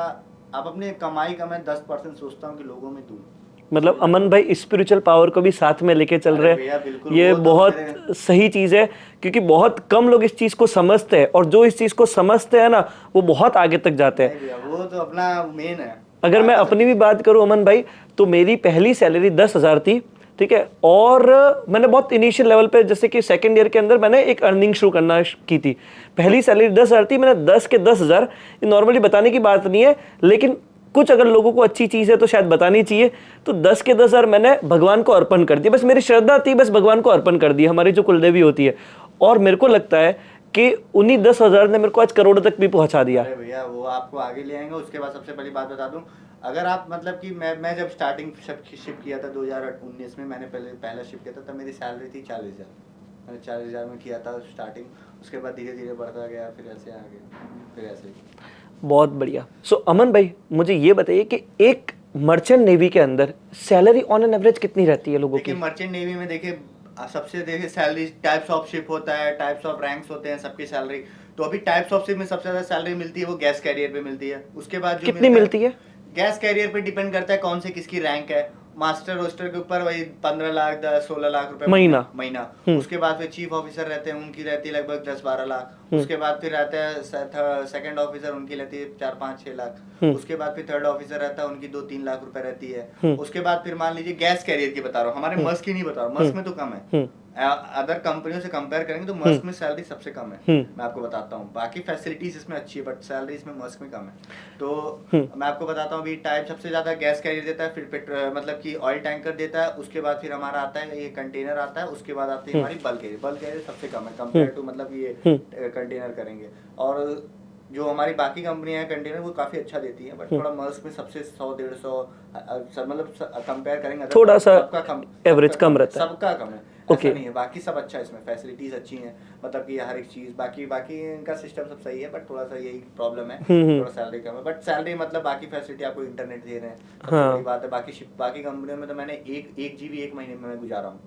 आप अपने कमाई का मैं 10% सोचता हूँ कि लोगों में दूं। मतलब अमन भाई स्पिरिचुअल पावर को भी साथ में लेके चल रहे हैं, ये बहुत सही चीज है क्योंकि बहुत कम लोग इस चीज को समझते हैं, और जो इस चीज को समझते हैं ना वो बहुत आगे तक जाते हैं। वो तो अपना मेन है। अगर मैं अपनी भी बात करूं अमन भाई, तो मेरी पहली सैलरी 10,000 थी, ठीक है, और मैंने बहुत इनिशियल लेवल पे जैसे कि सेकंड ईयर के अंदर मैंने एक अर्निंग शुरू करना की थी। पहली सैलरी 10,000 थी, मैंने 10 के 10,000, ये नॉर्मली बताने की बात नहीं है, लेकिन कुछ अगर लोगों को अच्छी चीज़ है तो शायद बतानी चाहिए। तो 10 के 10,000 मैंने भगवान को अर्पण कर दिया, बस मेरी श्रद्धा थी, बस भगवान को अर्पण कर दिया, हमारी जो कुलदेवी होती है। और मेरे को लगता है कि उन्हीं 10,000 ने मेरे को आज करोड़ों तक भी पहुंचा दिया। अरे भैया वो आपको आगे ले आएंगे। उसके बाद सबसे पहली बात बता दूं, अगर आप मतलब कि मैं जब स्टार्टिंग शिप किया था 2019 में, मैंने पहला शिप किया था तब मेरी सैलरी थी 40,000, मैंने 40,000 में किया था स्टार्टिंग। उसके बाद धीरे धीरे बढ़ता गया, फिर ऐसे आ गया, फिर ऐसे। बहुत बढ़िया। सो अमन भाई मुझे ये बताइए कि एक मर्चेंट नेवी के अंदर सैलरी ऑन एन एवरेज कितनी रहती है लोगों की? मर्चेंट नेवी में देखिए सबसे देखिए सैलरी टाइप्स ऑफ शिप होता है, टाइप्स ऑफ रैंक्स होते हैं सबकी सैलरी। तो अभी टाइप्स ऑफ शिप में सबसे ज्यादा सैलरी मिलती है वो गैस कैरियर पे मिलती है। उसके बाद जो कितनी मिलती है? गैस कैरियर पे डिपेंड करता है कौन से किसकी रैंक है। मास्टर रोस्टर के ऊपर वही 15 लाख 16 लाख रुपए महीना। उसके बाद फिर चीफ ऑफिसर रहते हैं, उनकी रहती है लगभग 10-12 लाख। उसके बाद फिर रहता है सेकंड ऑफिसर, उनकी रहती है 4-5-6 लाख। उसके बाद फिर थर्ड ऑफिसर रहता है, उनकी 2-3 लाख रुपए रहती है। उसके बाद फिर मान लीजिए गैस कैरियर की बता रहा हूँ, हमारे मस्क की नहीं बता रहा हूँ, मस्क में तो कम है, अदर कंपनियों से कंपेयर करेंगे तो मस्क में सैलरी सबसे कम है। मैं आपको बताता हूँ, बाकी फैसिलिटीज इसमें अच्छी है बट सैलरी इसमें मस्क में कम है। तो मैं आपको बताता हूँ अभी टाइप सबसे ज्यादा गैस कैरियर देता है, फिर मतलब कि ऑयल टैंकर देता है। उसके बाद फिर हमारा आता है ये कंटेनर आता है। उसके बाद आती है हमारी बल्क कैरियर सबसे कम है कंपेयर टू मतलब ये कंटेनर करेंगे। और जो हमारी बाकी कंपनियां हैं कंटेनर वो काफी अच्छा देती हैं, बट थोड़ा मस्क में सबसे 100-150 मतलब कंपेयर करेंगे थोड़ा सा एवरेज कम रहता है, सबका कम है। ऐसा नहीं है, बाकी सब अच्छा है, इसमें फैसिलिटीज अच्छी हैं, मतलब कि हर एक चीज बाकी इनका सिस्टम सब सही है, बट थोड़ा सा यही प्रॉब्लम है थोड़ा सैलरी कम है। बट सैलरी मतलब बाकी फैसिलिटी आपको इंटरनेट दे रहे हैं, बड़ी बात है। बाकी कंपनियों में तो मैंने 1 GB 1 महीने में मैं गुजारा हूँ।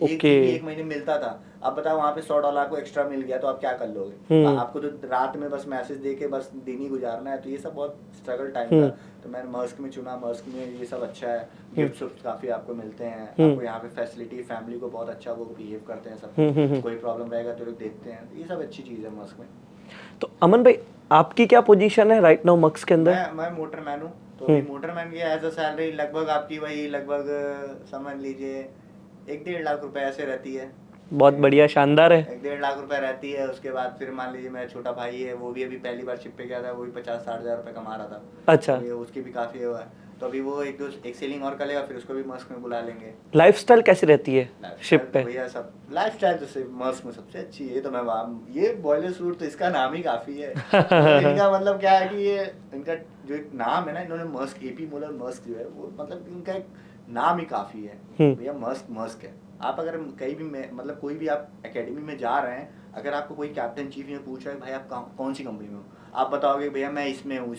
1 GB 1 महीने मिलता था। अब बताओ वहाँ पे $100 को एक्स्ट्रा मिल गया तो आप क्या कर लोगे? आपको तो रात में बस मैसेज दे के बस दिन ही गुजारना है। तो ये सब बहुत स्ट्रगल टाइम था, तो मैंने मस्क में चुना। मस्क में ये सब अच्छा है, गिफ्ट काफी आपको मिलते हैं, आपको यहाँ पे फैसिलिटी, फैमिली को बहुत अच्छा वो बिहेव करते हैं सब, कोई प्रॉब्लम रहेगा तो लोग देखते हैं। ये सब अच्छी चीज है मस्क में। तो अमन भाई आपकी क्या पोजीशन है राइट नाउ मस्क के अंदर? मैं मोटरमैन हूँ, तो मोटरमैन की एज अ सैलरी लगभग आपकी वही लगभग समझ लीजिए 1-1.5 लाख रुपए ऐसे रहती है। बहुत बढ़िया, शानदार है। 1-1.5 लाख रुपए रहती है। उसके बाद फिर मान लीजिए मेरा छोटा भाई है, वो भी अभी पहली बार शिप पे गया था, वो भी 50-60 हज़ार रुपए कमा रहा था। अच्छा, उसकी भी काफी हुआ है, तो अभी वो एक सेलिंग और करेगा, फिर उसको भी मस्क में बुला लेंगे। लाइफस्टाइल कैसी रहती है शिप पे? भैया सब लाइफस्टाइल तो मस्क में सबसे अच्छी है। तो मैं ये बॉयलर सूट तो इसका नाम ही काफी है। इनका मतलब क्या है कि ये इनका जो एक नाम है ना, इन्होंने मस्क AP मोलर मस्क जो है वो मतलब इनका एक नाम ही काफी है भैया। मस्क है। आप अगर कहीं भी मतलब कोई भी आप एकेडमी में जा रहे हैं, अगर आपको कोई कैप्टन चीफ में पूछ रहा है भाई आप कौन सी कंपनी में हो, आप बताओगे भैया मैं इसमें हूँ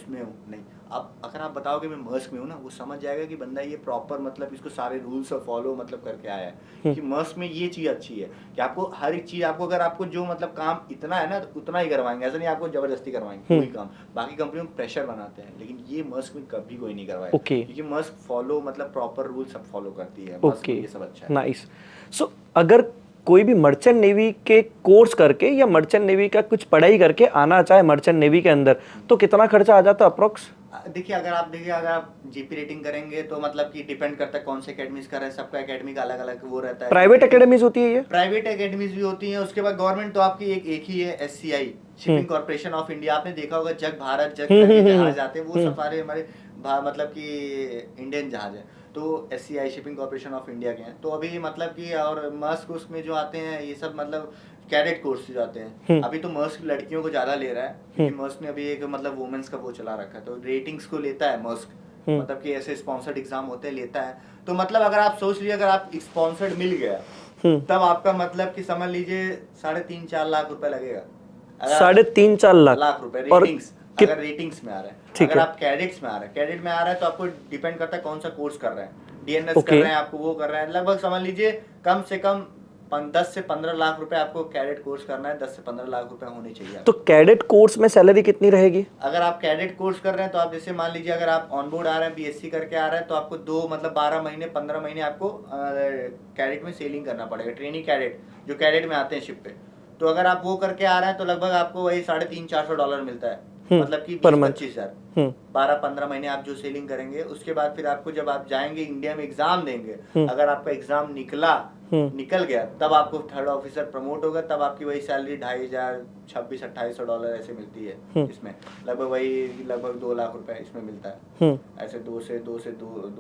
नहीं, आप अगर आप बताओगे मैं मर्स्क में हूँ ना, वो समझ जाएगा कि बंदा ये प्रॉपर मतलब इसको सारे रूल्स और फॉलो मतलब करके आया है कि मर्स्क में ये चीज़ अच्छी है कि आपको हर एक चीज़ आपको अगर आपको जो मतलब काम इतना है ना तो उतना ही करवाएंगे, ऐसा नहीं आपको जबरदस्ती करवाएंगे कोई काम। बाकी कंपनियों में प्रेशर बनाते हैं लेकिन ये मर्स्क में कभी कोई नहीं करवाएगा क्योंकि मर्स्क फॉलो मतलब प्रॉपर रूल सब फॉलो करती है। मर्स्क में ये सब अच्छा है। नाइस। सो अगर कोई भी मर्चेंट नेवी के कोर्स करके या मर्चेंट नेवी का कुछ पढ़ाई करके आना चाहे मर्चेंट नेवी के अंदर, तो कितना खर्चा आ जाता है अप्रोक्स? देखिए अगर आप जीपी रेटिंग करेंगे तो मतलब कि डिपेंड करता है कौन से एकेडमीज कर रहे हैं, सबका एकेडमी का अलग अलग वो रहता है। प्राइवेट एकेडमीज होती है ये? प्राइवेट एकेडमीज भी होती हैं। उसके बाद गवर्नमेंट तो आपकी एक ही है, SCI shipping corporation of India. आपने देखा होगा जग भारत जग जहाज आते हैं वो सब सारे हमारे मतलब कि इंडियन जहाज है, तो SCI shipping corporation of India के हैं। तो अभी मतलब कि और मर्स्क उसमें जो आते हैं ये सब मतलब कैडेट कोर्स जाते हैं। अभी तो मर्स्क लड़कियों को ज्यादा ले रहा है क्योंकि मर्स्क ने अभी एक मतलब वुमेन्स का वो चला रखा है, तो रेटिंग्स को लेता है मर्स्क, मतलब कि ऐसे स्पॉन्सर्ड एग्जाम होते हैं लेता है। तो मतलब अगर आप सोच लीजिए अगर आप स्पॉन्सर्ड मिल गया तब आपका मतलब कि समझ लीजिए 3.5-4 लाख रुपए लगेगा। 3.5-4 लाख रुपए रेटिंग्स, अगर रेटिंग्स में आ रहा है। अगर आप कैडेट्स में आ रहा है, कैडेट में आ रहा है तो आपको डिपेंड करता है कौन सा कोर्स कर रहे हैं, DNS कर रहे हैं आपको वो कर रहे हैं, लगभग समझ लीजिए कम से कम 10 से 15 लाख रुपए आपको कैडेट कोर्स करना है। 10 से 15 लाख रुपए होने चाहिए। तो कैडेट कोर्स में सैलरी कितनी रहेगी? अगर आप कैडेट कोर्स कर रहे हैं तो आप जैसे मान लीजिए अगर आप ऑन बोर्ड आ रहे हैं BSc करके आ रहे हैं तो आपको 12 महीने 15 महीने आपको कैडेट में सेलिंग करना पड़ेगा, ट्रेनिंग कैडेट जो कैडेट में आते हैं शिप पे। तो अगर आप वो करके आ रहे हैं तो लगभग आपको वही $350-400 मिलता है, मतलब कि 20-25 हज़ार। 12-15 महीने आप जो सेलिंग करेंगे उसके बाद फिर आपको जब आप जाएंगे इंडिया में एग्जाम देंगे, अगर आपका एग्जाम निकल गया तब आपको थर्ड ऑफिसर प्रमोट होगा, तब आपकी वही सैलरी $2,500 $2600-2800 ऐसे मिलती है। इसमें लगभग 2 लाख रुपए इसमें मिलता है। ऐसे 2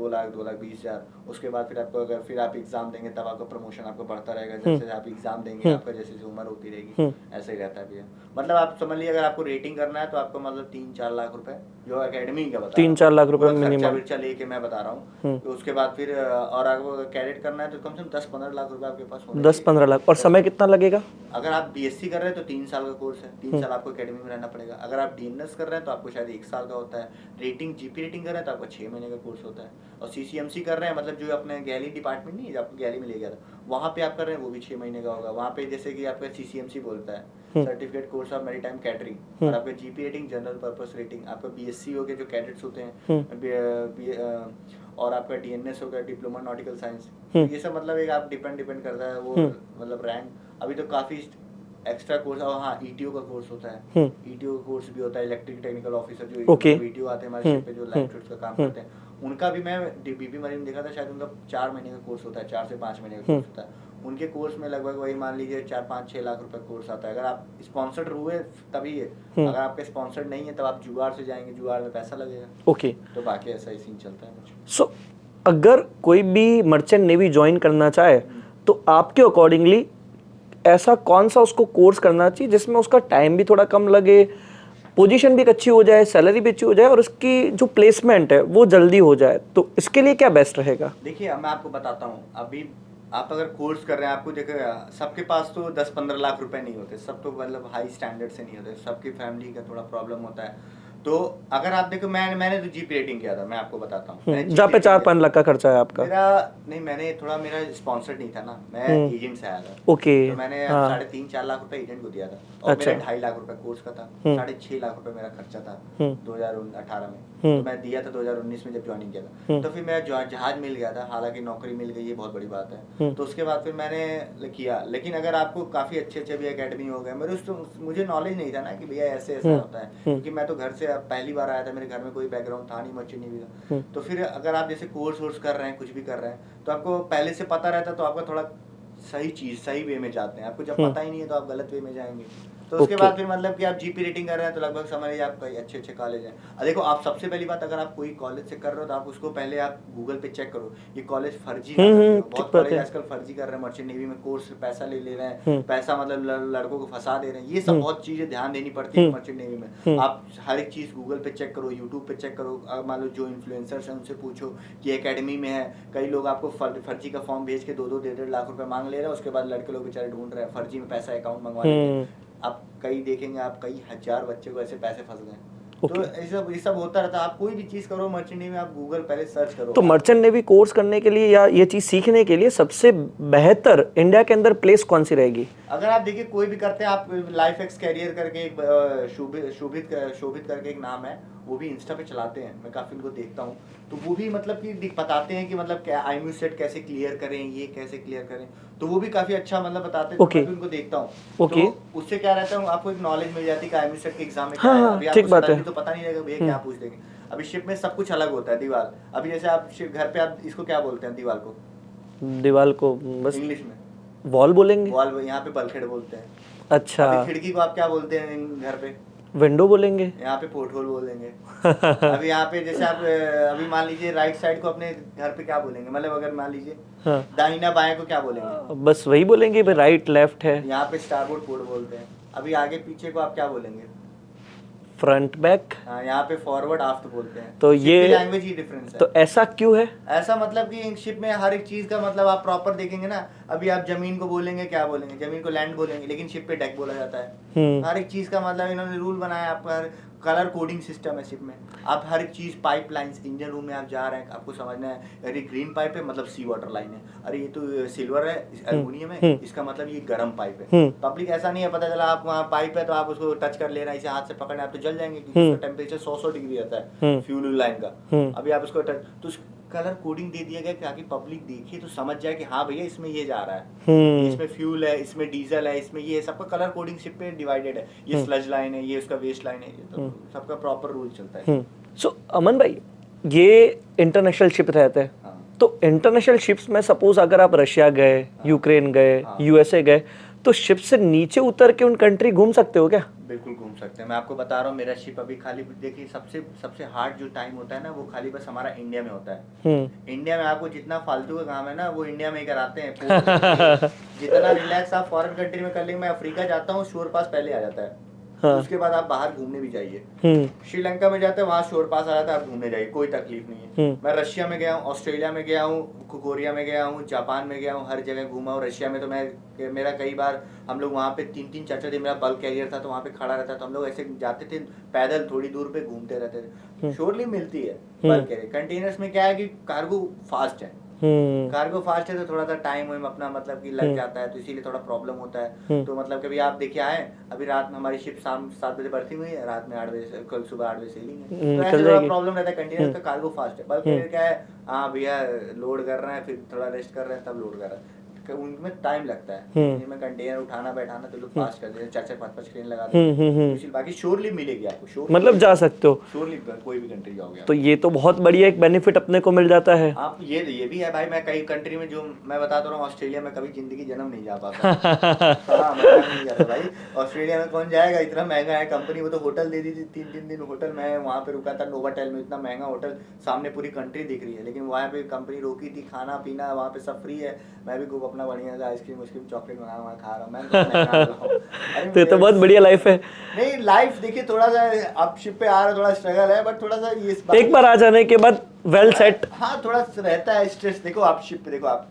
लाख 2,20,000। उसके बाद फिर आपको अगर फिर आप एग्जाम देंगे तब आपका प्रमोशन आपको बढ़ता रहेगा, जैसे आप एग्जाम देंगे आपका जैसे उम्र होती रहेगी ऐसे ही रहता है भैया। मतलब आप समझ लीजिए अगर आपको रेटिंग करना है तो आपको मतलब 3-4 लाख रुपए जो एकेडमी का बता 3-4 लाख रुपए मिनिमम खर्चा लेके मैं बता रहा हूँ। तो उसके बाद फिर और आपको कैडेट करना है तो कम से कम 10-15 लाख रुपए आपके पास होने 10-15 लाख। और समय कितना लगेगा? अगर आप BSc कर रहे हैं तो 3 साल का कोर्स है, 3 साल आपको एकेडमी में रहना पड़ेगा। अगर आप DNS कर रहे हैं तो आपको शायद 1 साल का होता है। GP रेटिंग कर रहे हैं तो आपको 6 महीने का कोर्स होता है। और CCMC कर रहे हैं मतलब जो अपने गैली डिपार्टमेंट नहीं, आपको गैली में ले गया था वहाँ पे आप कर रहे हैं वो भी 6 महीने का होगा। वहाँ पे जैसे कि आपका CCMC बोलता है, certificate course of maritime catering, और आपका GP rating general purpose rating, आपका BSc हो गया जो कैडेट्स होते हैं, और आपका DNS हो गया डिप्लोमा नॉटिकल साइंस। ये सब मतलब एक आप डिपेंड करता है वो मतलब रैंक। अभी तो काफी एक्स्ट्रा कोर्स, और हाँ ETO का कोर्स होता है। ETO का कोर्स भी होता है, इलेक्ट्रिक टेक्निकल ऑफिसर जो ETO आते हैं हमारे शिप पे जो लाइट ट्रिप्स का काम करते हैं, उनका भी मैं BP मरीन देखा था, शायद उनका 4 महीने का कोर्स होता है, 4 से 5 महीने का कोर्स होता है। उनके कोर्स में लगभग वही मान लीजिए 4-5-6 लाख रुपए कोर्स आता है। अगर आप स्पॉन्सर्ड हुए तभी है, अगर आपके स्पॉन्सर्ड नहीं है तब आप जुगाड़ से जाएंगे, जुगाड़ में पैसा लगेगा। ओके, तो बाकी ऐसा ही सीन चलता है। सो अगर कोई भी मर्चेंट नेवी ज्वाइन करना चाहे तो आपके अकॉर्डिंगली ऐसा कौन सा उसको कोर्स करना चाहिए जिसमें उसका टाइम भी थोड़ा कम लगे, पोजीशन भी अच्छी हो जाए, सैलरी भी अच्छी हो जाए और उसकी जो प्लेसमेंट है वो जल्दी हो जाए? तो इसके लिए क्या बेस्ट रहेगा? देखिए मैं आपको बताता हूँ, अभी आप अगर कोर्स कर रहे हैं, आपको देखिए सबके पास तो 10-15 लाख रुपए नहीं होते, सब तो मतलब हाई स्टैंडर्ड से नहीं होते, सबकी फैमिली का थोड़ा प्रॉब्लम होता है। तो अगर आप देखो मैंने तो GP रेटिंग किया था, मैं आपको बताता हूँ जहाँ पे 4-5 लाख का खर्चा है आपका। मेरा स्पॉन्सर्ड नहीं था ना, मैं एजेंट से आया था। ओके, तो मैंने 3.5-4 लाख रुपए एजेंट को दिया था, और मेरा 2.5 लाख रुपए कोर्स का था। 6.5 लाख रुपए मेरा खर्चा था 2018 में। तो मैं दिया था 2019 में जब ज्वाइनिंग किया था। तो फिर मेरा जहाज मिल गया था, हालांकि नौकरी मिल गई, ये बहुत बड़ी बात है। तो उसके बाद फिर मैंने किया। लेकिन अगर आपको काफी अच्छे भी एकेडमी हो गए, मुझे नॉलेज नहीं था ना कि भैया ऐसे होता है, क्योंकि मैं तो घर से पहली बार आया था, मेरे घर में कोई बैकग्राउंड था नहीं, मर्चेंट नेवी का। तो फिर अगर आप जैसे कोर्स कर रहे हैं, कुछ भी कर रहे हैं, तो आपको पहले से पता रहता तो आपका थोड़ा सही वे में जाते हैं। आपको जब पता ही नहीं है तो आप गलत वे में जाएंगे। तो उसके Okay. बाद फिर मतलब कि आप जीपी रेटिंग कर रहे हैं तो लगभग समझ लीजिए आप कई अच्छे अच्छे कॉलेज हैं। अब देखो आप सबसे पहली बात, अगर आप कोई कॉलेज से कर रहे हो तो आप उसको पहले आप गूगल पे चेक करो ये कॉलेज फर्जी ना करते हो। ठीक बहुत बात कॉलेज है। आजकल फर्जी कर रहे हैं, मर्चेंट नेवी में कोर्स पैसा ले रहे हैं, पैसा मतलब लड़कों को फंसा दे रहे हैं। ये सब बहुत चीजें ध्यान देनी पड़ती है मर्चेंट नेवी में। आप हर एक चीज गूगल पे चेक करो, यूट्यूब पे चेक करो, मान लो जो इन्फ्लुएंसर्स हैं उनसे पूछो कि एकेडमी में है। कई लोग आपको फर्जी का फॉर्म भेज के 2-2 1.5 लाख रुपए मांग ले रहे हैं, उसके बाद लड़के लोग बेचारे ढूंढ रहे हैं फर्जी में पैसा अकाउंट मंगवा लेंगे। आप कई देखेंगे, आप कई हजार बच्चे को ऐसे पैसे फंस गए। तो ये सब होता रहता है। आप कोई भी चीज करो मर्चेंट नेवी में, आप गूगल पहले सर्च करो। तो मर्चेंट नेवी कोर्स करने के लिए या ये चीज सीखने के लिए सबसे बेहतर इंडिया के अंदर प्लेस कौन सी रहेगी? अगर आप देखिए कोई भी करते हैं, आप लाइफ एक्स कैरियर करके एक शोभित करके एक नाम है, वो भी इंस्टा पे चलाते हैं, मैं काफी उनको देखता हूँ। तो वो भी मतलब कि बताते हैं कि मतलब क्या IMU सेट कैसे क्लियर करें, ये कैसे क्लियर करें, तो वो भी काफी अच्छा मतलब बताते हैं। Okay. मैं भी उनको देखता हूँ। Okay. तो उससे क्या रहता है, आपको एक नॉलेज मिल जाती है कि IMU सेट के एग्जाम में क्या हाँ, है। हाँ, अभी ठीक आपको बात है। suddenly तो पता नहीं रहेगा भैया क्या पूछ देंगे। अभी शिप में सब कुछ अलग होता है। दीवार, अभी जैसे आप घर पे आप इसको क्या बोलते हैं, दीवार को? दीवार को बस इंग्लिश में वॉल बोलेंगे। वॉल, यहाँ पे बल्कहेड बोलते हैं। अच्छा, अभी खिड़की को आप क्या बोलते हैं घर पे? विंडो बोलेंगे। यहाँ पे पोर्ट होल बोलेंगे। अभी यहाँ पे जैसे आप अभी मान लीजिए राइट साइड को अपने घर पे क्या बोलेंगे, मतलब अगर मान लीजिए हाँ, दाहिना बाएं को क्या बोलेंगे? बस वही बोलेंगे भाई, राइट लेफ्ट है। यहाँ पे स्टारबोर्ड पोर्ट बोलते हैं। अभी आगे पीछे को आप क्या बोलेंगे? Front back. हाँ, यहाँ पे फॉरवर्ड आफ्ट बोलते हैं। तो ये लैंग्वेज ही डिफरेंस है। तो ऐसा क्यों है? ऐसा मतलब कि शिप में हर एक चीज का मतलब आप प्रॉपर देखेंगे ना। अभी आप जमीन को बोलेंगे क्या बोलेंगे? जमीन को लैंड बोलेंगे, लेकिन शिप पे डेक बोला जाता है। हर एक चीज का मतलब इन्होंने रूल बनाया। आपका कलर कोडिंग सिस्टम है शिप में। आप हर एक चीज पाइपलाइंस, इंजन रूम में आप जा रहे हैं, आपको समझना है अरे ग्रीन पाइप है मतलब सी वाटर लाइन है, अरे ये तो सिल्वर है एल्युमिनियम है, इसका मतलब ये गर्म पाइप है। पब्लिक ऐसा नहीं है, पता चला आप वहाँ पाइप है तो आप उसको टच कर ले रहे हैं, इसे हाथ से पकड़ना आप तो जल जाएंगे, क्योंकि उसका टेम्परेचर 100 डिग्री रहता है फ्यूल लाइन का। अभी आप उसको टच, तो कलर कोडिंग दे दिया गया ताकि पब्लिक देखे तो समझ जाए कि हाँ भैया इसमें ये जा रहा है, इसमें फ्यूल है, इसमें डीजल है, इसमें ये सबका कलर कोडिंग शिप पे डिवाइडेड है। ये स्लज लाइन है, ये उसका वेस्ट लाइन है, ये तो सबका प्रॉपर रूल चलता है। सो अमन भाई, ये इंटरनेशनल शिप रहते हैं। हाँ। तो इंटरनेशनल शिप्स में सपोज अगर आप रशिया गए, यूक्रेन गए, USA गए, तो शिप से नीचे उतर के उन कंट्री घूम सकते हो क्या? बिल्कुल घूम सकते हैं। मैं आपको बता रहा हूँ, मेरा शिप अभी खाली देखिए सबसे हार्ड जो टाइम होता है ना, वो खाली बस हमारा इंडिया में होता है। इंडिया में आपको जितना फालतू का काम है ना, वो इंडिया में ही कराते हैं। जितना रिलैक्स आप फॉरेन कंट्री में कर लेंगे। मैं अफ्रीका जाता हूँ, शोर पास पहले आ जाता है। हाँ। उसके बाद आप बाहर घूमने भी जाइए। श्रीलंका में जाते हैं, वहाँ शोर पास आ जाता है, आप घूमने जाइए, कोई तकलीफ नहीं है। मैं रशिया में गया हूँ, ऑस्ट्रेलिया में गया हूँ, कोरिया में गया हूँ, जापान में गया हूँ, हर जगह घूमा हूँ। रशिया में तो मेरा कई बार हम लोग वहाँ पे 3-3 4-4 दिन मेरा बल्क कैरियर था, तो वहाँ पे खड़ा रहता, तो हम लोग ऐसे जाते थे पैदल, थोड़ी दूर पे घूमते रहते थे। श्योरली मिलती है बल्क कैरियर। कंटेनर्स में क्या है कि कार्गो फास्ट है। कार्गो फास्ट है तो थोड़ा सा टाइम अपना मतलब कि लग जाता है, तो इसीलिए थोड़ा प्रॉब्लम होता है। तो मतलब कभी आप देखिए आए, अभी रात में हमारी शिप शाम 7 बजे बर्थिंग हुई है, रात में 8 बजे, कल सुबह 8 बजे सेलिंग है। तो ऐसे थोड़ा प्रॉब्लम रहता है। कंटेनर का कार्गो फास्ट है। बल्क कैरियर क्या है, हाँ भैया लोड कर रहे हैं, फिर थोड़ा रेस्ट कर रहे हैं, तब लोड कर रहे हैं, उनमें टाइम लगता है। इनमें कंटेनर उठाना बैठाना तो लोग फास्ट कर देते हैं, 4-4 5-5 क्रेन लगा देते हैं। बाकी श्योरली मिलेगी आपको, मतलब जा सकते हो श्योरली कोई भी कंट्री जाओगे। तो ये तो बहुत बढ़िया एक बेनिफिट अपने को मिल जाता है। आप ये भी है भाई, मैं कई कंट्री में, जो मैं बताता रहा हूँ, ऑस्ट्रेलिया में कभी जिंदगी जन्म नहीं जा पाता। हाँ, नहीं जाता भाई। ऑस्ट्रेलिया में कौन जाएगा, इतना महंगा है। कंपनी वो तो होटल दे दी थी, 3-3 दिन होटल। मैं वहाँ पे रुका था नोवाटेल में, इतना महंगा होटल, सामने पूरी कंट्री दिख रही है, लेकिन वहाँ पे कंपनी रोकी थी, खाना पीना वहाँ पे सब फ्री है। मैं भी खूब अपना बढ़िया सा आइसक्रीम चॉकलेट मंगा वहाँ खा रहा हूँ मैं। तो ये तो बहुत बढ़िया लाइफ है। नहीं, लाइफ देखिए थोड़ा सा आप शिप पे आ रहे, थोड़ा स्ट्रगल है, बट थोड़ा सा ये एक बार आ जाने के बाद वेल सेट। हाँ, थोड़ा रहता है स्ट्रेस। देखो आप शिप पे, देखो आप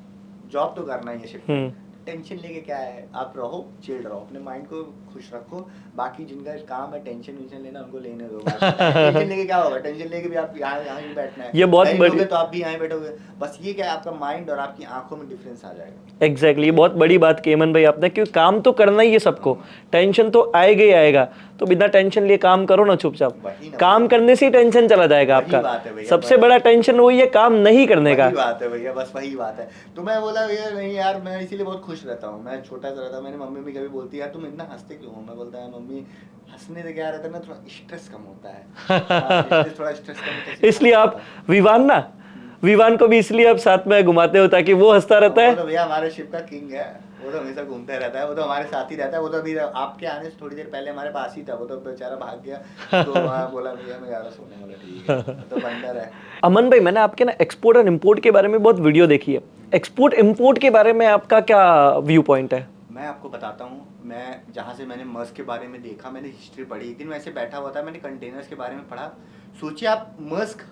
जॉब तो करना ही है शिप पे, टेंशन लेके क्या है, आप रहो चिल रहो, अपने माइंड को खुश रखो। बाकी जिनका काम है टेंशन लेना, उनको लेने दो। टेंशन लेके क्या होगा, टेंशन लेके भी आप यहाँ ही बैठना है। ये बहुत बड़ी, तो आप भी यहाँ बैठोगे। बस ये क्या है, आपका माइंड और आपकी आंखों में डिफरेंस आ जाएगा। एग्जैक्टली, बहुत बड़ी बात की अमन भाई आपने, क्योंकि काम तो करना ही है सबको, टेंशन तो आएगा ही आएगा, तो बिना टेंशन लिए काम करो ना चुपचाप। काम करने से ही टेंशन चला जाएगा आपका। सबसे बड़ा टेंशन वही है काम नहीं करने का। बात है भैया, बस वही बात है। तो मैं बोला भैया नहीं यार, मैं इसीलिए बहुत खुश रहता हूँ। मैं छोटा सा रहता हूँ, मेरी मम्मी भी कभी बोलती है यार तुम इतना हंसते क्यों हो। मैं बोलता है मम्मी हंसने से क्या रहता है ना, थोड़ा स्ट्रेस कम होता है। थोड़ा स्ट्रेस कम, इसलिए आप विवान ना, विवान को भी इसलिए आप साथ में घुमाते हो ताकि वो हंसता रहता वो है। तो भैया हमारे शिप का किंग है, वो तो हमेशा घूमते रहता है, वो तो हमारे साथ ही रहता है। वो तो अभी आपके आने से थोड़ी देर पहले हमारे पास ही था, वो तो बेचारा भाग गया तो वहाँ बोला भैया मैं जा रहा सोने वाला, ठीक है तो बंदर है। अमन भाई, मैंने आपके ना एक्सपोर्ट और इंपोर्ट के बारे में बहुत वीडियो देखी है। एक्सपोर्ट इंपोर्ट के बारे में आपका क्या व्यू पॉइंट है? मैं आपको बताता हूँ, मैं जहाँ से मैंने मस्क के बारे में देखा, मैंने हिस्ट्री पढ़ी। एक दिन वैसे बैठा हुआ था, मैंने कंटेनर्स के बारे में पढ़ा। सोचिए आप, मस्क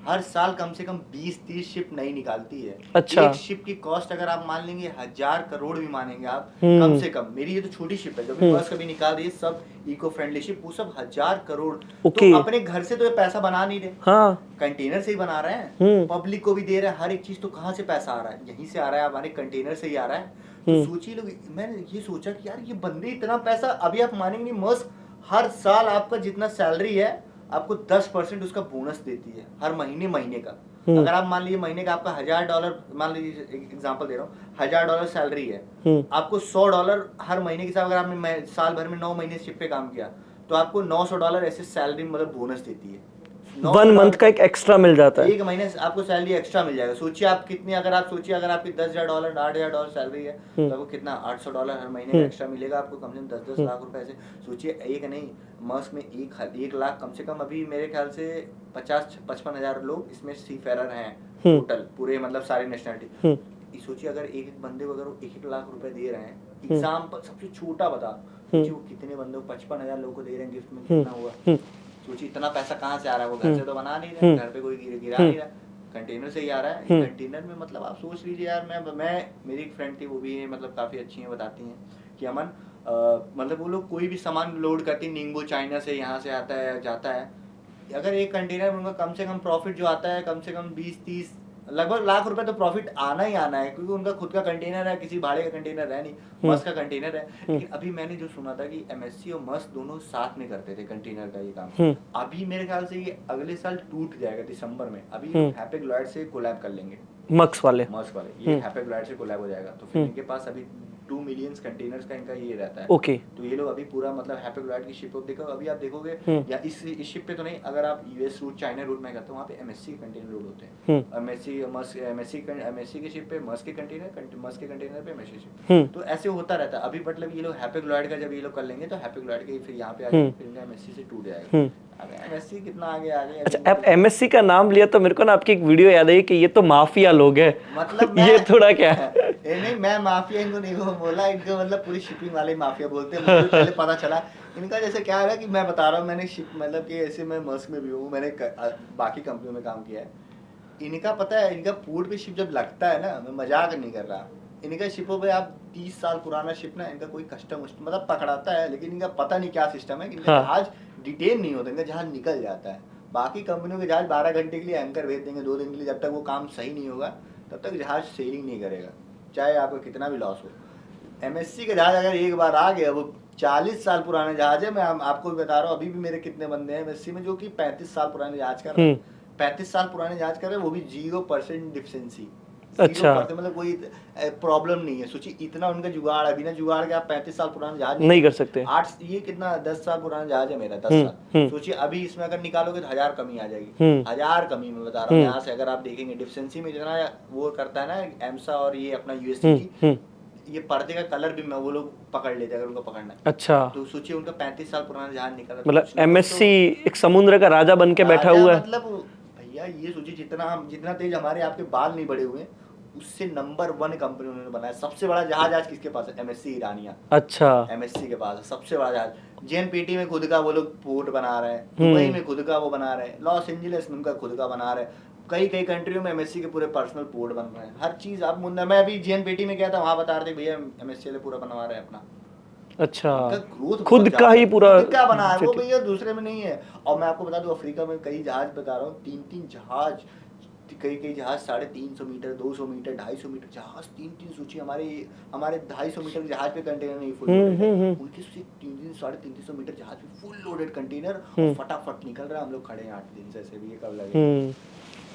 हर साल कम से कम 20-30 शिप नई निकालती है। अच्छा। एक शिप की कॉस्ट अगर आप मान लेंगे 1000 करोड़ भी मानेंगे आप, कम से कम। मेरी ये तो छोटी शिप है जो भी मस्क अभी निकाल रही है, सब इको फ्रेंडली शिप, वो सब 1000 करोड़। ओके। तो अपने घर से तो ये पैसा बना नहीं रहे, हाँ। कंटेनर से ही बना रहे हैं, पब्लिक को भी दे रहे हैं। हर एक चीज तो कहाँ से पैसा आ रहा है? यहीं से आ रहा है, हमारे कंटेनर से ही आ रहा है। तो सोचिए लोग, मैंने ये सोचा कि यार ये बंदे इतना पैसा, अभी आप मानेंगे नहीं, मस्क हर साल आपका जितना सैलरी है आपको 10% उसका बोनस देती है हर महीने का। अगर आप मान लीजिए महीने का आपका $1000, मान लीजिए एग्जांपल दे रहा हूँ, $1000 सैलरी है, आपको $100 हर महीने के हिसाब, अगर आपने साल भर में 9 महीने शिप पे काम किया तो आपको $900 ऐसे सैलरी मतलब बोनस देती है। 1 मंथ का एक एक्स्ट्रा मिल जाता है, एक महीने से आपको सैलरी एक्स्ट्रा मिल जाएगा। सोचिए आप कितनी, अगर आप सोचिए अगर आपकी $10,000 $8,000 सैलरी है तो आपको कितना $800 हर महीने का एक्स्ट्रा मिलेगा आपको, कम से कम 10-10 लाख रुपए ऐसे। सोचिए, एक नहीं, मस्क में 1 लाख कम से कम, अभी मेरे ख्याल से 50-55 हजार लोग इसमें सी फेरर हैं टोटल, पूरे मतलब सारी नेशनलिटी। सोचिए अगर एक एक बंदे को अगर वो 1-1 लाख रुपए दे रहे हैं, एग्जाम्पल सबसे छोटा बता, सोचिए वो कितने बंदे को 55,000 लोगों को दे रहे हैं गिफ्ट में, कितना हुआ? सोचिए इतना पैसा कहाँ से आ रहा है? वो घर से तो बना नहीं रहे, घर पे कोई गिरा नहीं रहा, कंटेनर से ही आ रहा है। कंटेनर में मतलब आप सोच लीजिए यार, मैं मेरी एक फ्रेंड थी, वो भी मतलब काफी अच्छी है, बताती हैं कि अमन मतलब वो लोग कोई भी सामान लोड करती, नींबू चाइना से यहाँ से आता है जाता है, अगर एक कंटेनर में उनका कम से कम प्रॉफिट जो आता है कम से कम 20-30 लगभग लाख रुपए तो प्रॉफिट आना ही आना है, क्योंकि उनका खुद का कंटेनर है, किसी भाड़े का कंटेनर है नहीं, मस्क का कंटेनर है। लेकिन अभी मैंने जो सुना था कि एमएससी और मस्क दोनों साथ में करते थे कंटेनर का ये काम, अभी मेरे ख्याल से ये अगले साल टूट जाएगा दिसंबर में। अभी हैप्पी ग्लाइड से कोलैब कर लेंगे, मस्क वाले ये हैप्पी ग्लाइड से कोलैब हो जाएगा, तो फिर इनके पास अभी 2 मिलियन कंटेनर्स का इनका ये रहता है। ओके। तो ये लोग अभी पूरा मतलब हैप्पी ग्लाइड की शिप को देखो, अभी आप देखोगे या इस शिप पे तो नहीं, अगर आप यूएस रूट चाइना रूट में करते हो वहाँ पे एमएससी के कंटेनर लोड होते हैं, एमएससी के शिप पे मस्क के कंटेनर, मस्क के कंटेनर पे एमएससी शिप, तो ऐसे होता रहता है। अभी मतलब ये लोग हैप्पी ग्लाइड का जब ये लोग कर लेंगे तो हैप्पी ग्लाइड के फिर यहाँ पे आके फिर इनका एमएससी से टूट जाएगा। एमएससी कितना आगे आ गए। अच्छा, आप एमएससी का नाम लिया तो मेरे को ना आपकी एक वीडियो याद आई कि ये तो माफिया लोग हैं, मतलब ये थोड़ा क्या है? नहीं, मैं माफिया इनको नहीं बोला, इनको मतलब पूरी शिपिंग वाले माफिया बोलते हैं। मुझे पहले पता चला इनका जैसे क्या है कि मैं बता रहा हूँ, मैंने शिप मतलब कि ऐसे मैं मस्क में भी हूँ, मैंने बाकी कंपनियों में काम किया है। इनका पता है, इनका पोर्ट पे शिप जब लगता है ना, मैं मजाक नहीं कर रहा, इनका शिपों पे आप 30 साल पुराना शिप ना, इनका कोई कस्टम मतलब पकड़ाता है, लेकिन इनका पता नहीं क्या सिस्टम है कि इनका जहाज डिटेन नहीं होता, इनका जहाज निकल जाता है। बाकी कंपनियों के जहाज 12 घंटे के लिए एंकर भेज देंगे, 2 दिन के लिए, जब तक वो काम सही नहीं होगा तब तक जहाज सेलिंग नहीं करेगा, चाहे आपको कितना भी लॉस हो। एमएससी का जहाज अगर एक बार आ गया, वो 40 साल पुराना जहाज है, मैं आपको भी बता रहा हूँ, अभी भी मेरे कितने बंदे हैं एमएससी में जो कि 35 साल पुराने जहाज कर रहे हैं, 35 साल पुराने जहाज कर रहे हैं, वो भी 0% डिफिशिएंसी। अच्छा, मतलब कोई प्रॉब्लम नहीं है। सोचिए इतना उनका जुगाड़, अभी ना जुगाड़ के आप 35 साल पुराना जहाज नहीं कर सकते। 8 ये कितना 10 साल पुराना जहाज है मेरा, 10 साल। सोचिए अभी इसमें अगर निकालोगे तो 1000 कमी आ जाएगी, 1000 कमी मैं बता रहा हूँ। यहाँ से अगर आप देखेंगे डिफिशिएंसी में जितना वो करता है ना एमसा और ये अपना यूएससी, ये पर्दे का कलर भी मैं वो लोग पकड़ लेते अगर उनको पकड़ना है। अच्छा, तो सोचिए उनका 35 साल पुराना जहाज निकला, मतलब एमएससी एक समुद्र का राजा बन के बैठा हुआ है। मतलब भैया ये सोचिए, जितना तेज हमारे आपके बाल नहीं बढ़े हुए, उससे नंबर 1 कंपनी उन्होंने बनाया। सबसे बड़ा जहाज आज किसके पास है? एमएससी ईरानिया। अच्छा, एमएससी के पास है सबसे बड़ा जहाज। जेएनपीटी में खुद का वो लोग पोर्ट बना रहे हैं, दुबई में खुद का वो बना रहे हैं, लॉस एंजलिस में उनका खुद का बना रहे हैं, कई कंट्रियों में एमएससी के पूरे पर्सनल पोर्ट बन रहे हैं, हर चीज। आप मैं अभी जेएनपीटी में गया था, वहां बता रहे थे भैया एमएससी वाले पूरा बनवा रहे हैं अपना। अच्छा, ग्रोथ खुद का ही पूरा क्या बना है वो भैया, दूसरे में नहीं है। और मैं आपको बता दूं, अफ्रीका में कई जहाज बता रहा हूँ, 3-3 जहाज, कई जहाज 350 मीटर, 200 मीटर, 250 मीटर जहाज, 3-3 सोचिए। हमारे 250 मीटर के जहाज पे कंटेनर नहीं फुल लोडेड, उनके 3-3 350 मीटर जहाज पे फुल लोडेड कंटेनर, फटाफट निकल रहा है। हम लोग खड़े हैं 8 दिन से, ऐसे भी ये कब लगेगा?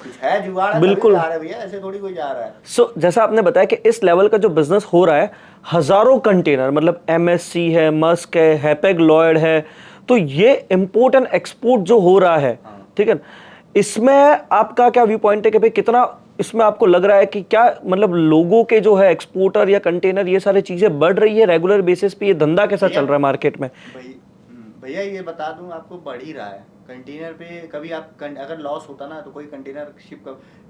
कुछ है जुगाड़ है, बिल्कुल जा रहा है भैया, ऐसे थोड़ी कोई जा रहा है। सो जैसा आपने बताया कि इस लेवल का जो बिजनेस हो रहा है, हजारों कंटेनर, मतलब एमएससी है, मस्क है, हैपेग लॉयड है, तो ये इंपोर्ट एंड एक्सपोर्ट जो हो रहा है, ठीक है, इसमें आपका क्या व्यू पॉइंट है कि भाई कितना इसमें आपको लग रहा है कि क्या मतलब लोगों के जो है एक्सपोर्टर या कंटेनर ये सारी चीजें बढ़ रही है रेगुलर बेसिस पे, ये धंधा कैसा चल रहा है मार्केट में? भैया ये बता दूं आपको, बढ़ ही रहा है कंटेनर पे। कभी आप अगर लॉस होता ना तो कोई कंटेनर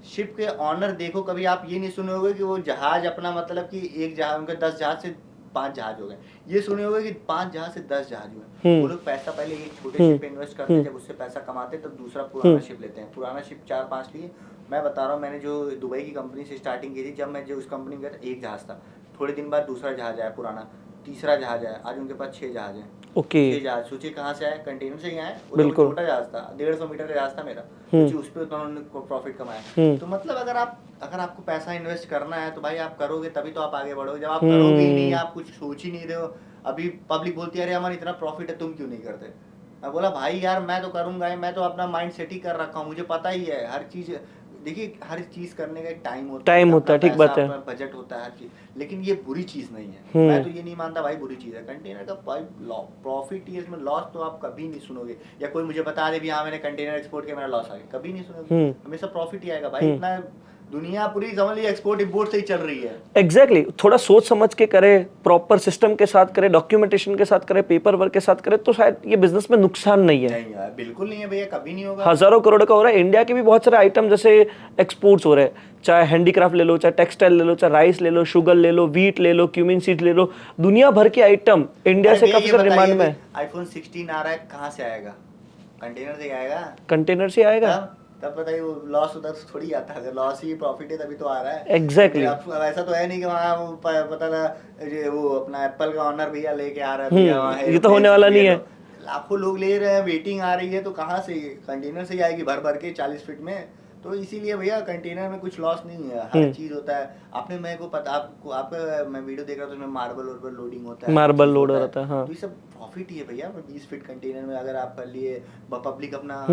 शिप के ऑनर देखो, कभी आप ये नहीं सुने होगे कि वो जहाज अपना मतलब कि एक जहाज उनके 10 जहाज से 5 जहाज हो गए। ये सुने होगे कि 5 जहाज से 10 जहाज हुए। वो लोग पैसा पहले एक छोटे शिप पे इन्वेस्ट करते हैं, जब उससे पैसा कमाते तब दूसरा पुराना शिप लेते हैं। पुराना शिप 4-5 लिए। मैं बता रहा हूँ, मैंने जो दुबई की कंपनी से स्टार्टिंग की थी, जब मैं जो उस कंपनी में गया था एक जहाज था, थोड़े दिन बाद दूसरा जहाज आया पुराना, तीसरा जहाज आया, आज उनके पास 6 जहाज है। ओके। 6 जहाज, सोचिए कहाँ से आए, कंटेनर से ही आए। बिल्कुल। छोटा जहाज था, 150 मीटर का जहाज था मेरा, सोचिए उस पर उन्होंने प्रॉफिट कमाया। तो मतलब अगर आपको पैसा इन्वेस्ट करना है तो भाई आप करोगे तभी तो आप आगे बढ़ोगे। जब आप करोगे ही नहीं, आप कुछ सोच ही नहीं रहे हो। अभी पब्लिक बोलती है अरे हमारा इतना प्रॉफिट है तुम क्यों नहीं करते। मैं बोला भाई यार मैं तो करूंगा, मैं तो अपना माइंड सेट ही कर रखा हूँ, मुझे पता ही है हर चीज। देखिए हर चीज करने का एक टाइम होता है, ठीक बात है, बजट होता है हर चीज, लेकिन ये बुरी चीज नहीं है। मैं तो ये नहीं मानता भाई बुरी चीज है कंटेनर का। प्रॉफिट ही है इसमें, लॉस तो आप कभी नहीं सुनोगे। या कोई मुझे बता दे भी हाँ मैंने कंटेनर एक्सपोर्ट किया मेरा लॉस आ गया, कभी नहीं सुनोगे। हमेशा प्रॉफिट ही आएगा भाई। इतना दुनिया पूरी समझ लीजिए एक्सपोर्ट इंपोर्ट से ही चल रही है। एग्जैक्टली थोड़ा सोच समझ के करे, प्रॉपर सिस्टम के साथ करे, डॉक्यूमेंटेशन के साथ करे, पेपर वर्क के साथ करे, तो शायद ये बिजनेस में नुकसान नहीं है। नहीं यार बिल्कुल नहीं है भैया, कभी नहीं होगा। हजारों करोड़ का हो रहा है। इंडिया के भी बहुत सारे आइटम जैसे एक्सपोर्ट्स हो रहे हैं, चाहे हैंडीक्राफ्ट ले लो, चाहे टेक्सटाइल ले लो, चाहे राइस ले लो, शुगर ले लो, वीट ले लो, क्यूमिन सीड ले लो, दुनिया भर के आइटम इंडिया से काफी सारे डिमांड में है। आईफोन 16 आ रहा है, कहाँ से आएगा? कंटेनर से आएगा। कंटेनर से आएगा। तब बताइए वो लॉस उधर थोड़ी आता है, लॉस ही प्रॉफिट है तभी तो आ रहा है। एग्जैक्टली। ऐसा तो है नहीं कि वहाँ पता ना वो अपना एप्पल का ऑनर भैया लेके आ रहा है भैया वहाँ, ये तो होने वाला नहीं है। लाखों लोग ले रहे हैं, वेटिंग आ रही है, तो कहाँ से कंटेनर से ही आएगी भर भर के 40 फीट में। तो इसीलिए भैया कंटेनर में कुछ लॉस नहीं है, हर चीज होता है। आपने मेरे को पता आपका मैं वीडियो देख रहा था, उसमें मार्बल लोडिंग होता है, मार्बल लोड होता है। हाँ। तो ये सब प्रॉफिट ही है भैया। 20 फीट कंटेनर में अगर आप कर लिए, पब्लिक अपना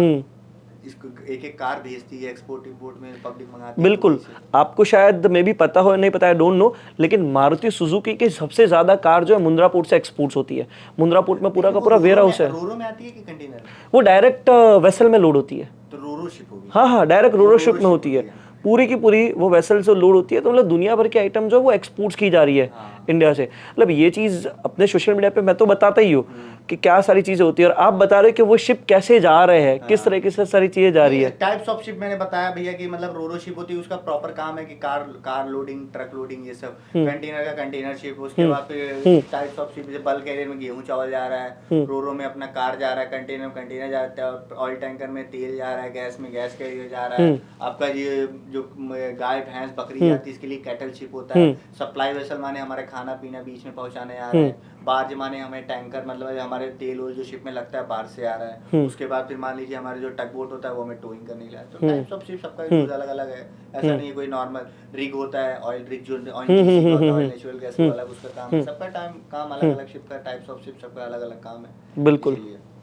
इसको एक कार भेजती है, एक्सपोर्ट इंपोर्ट में पब्लिक मंगाती है। बिल्कुल। आपको शायद में भी पता हो नहीं पता है, डोंट नो, लेकिन मारुति सुजुकी की सबसे ज्यादा कार जो है मुंद्रा पोर्ट से एक्सपोर्ट्स होती है। मुंद्रा पोर्ट में पूरा का पूरा वेयर हाउस है। रोरो में आती है कि कंटेनर? वो डायरेक्ट वेसल में लोड होती है। तो रोरो शिप होगी। हाँ, डायरेक्ट रोरो शिप में होती है, पूरी की पूरी वो वेसल से लोड होती है। तो मतलब दुनिया भर के आइटम जो है वो एक्सपोर्ट्स की जा रही है इंडिया से। मतलब ये चीज अपने सोशल मीडिया पे मैं तो बताता ही हूँ कि क्या सारी चीजें होती है, और आप बता रहे हो कि वो शिप कैसे जा रहे हैं, किस तरीके से सारी चीजें जा रही है। टाइप्स ऑफ शिप मैंने बताया भैया कि मतलब रोरो शिप होती है, उसका प्रॉपर काम है कि कार लोडिंग, ट्रक लोडिंग, ये सब। कंटेनर का कंटेनर शिप। उसके बाद फिर टाइप्स ऑफ शिप, जैसे बल्क कैरियर में गेहूं चावल जा रहा है, रोरो में अपना कार जा रहा है, कंटेनर जाता है, ऑयल टैंकर में तेल जा रहा है, गैस में गैस कैरियर जा रहा है। आपका ये जो गाय भैंस बकरी जाती है इसके लिए कैटल शिप होता है। सप्लाई वेसल माने हमारे खाना पीना बीच में पहुंचाने आ रहे हैं। बार्ज माने हमें टैंकर, मतलब हमारे तेल जो शिप में लगता है बाहर से आ रहा है। उसके बाद फिर मान लीजिए हमारे जो टग बोट होता है वो हमें टोइंग करने के लिए। तो टाइप्स ऑफ शिप सबका यूज अलग अलग है, ऐसा नहीं है कोई नॉर्मल। रिग होता है, ऑयल रिग जो नेचुरल गैस वाला, उसका काम है। सबका काम अलग अलग, शिप का टाइप्स ऑफ शिप सबका अलग अलग काम है। बिल्कुल।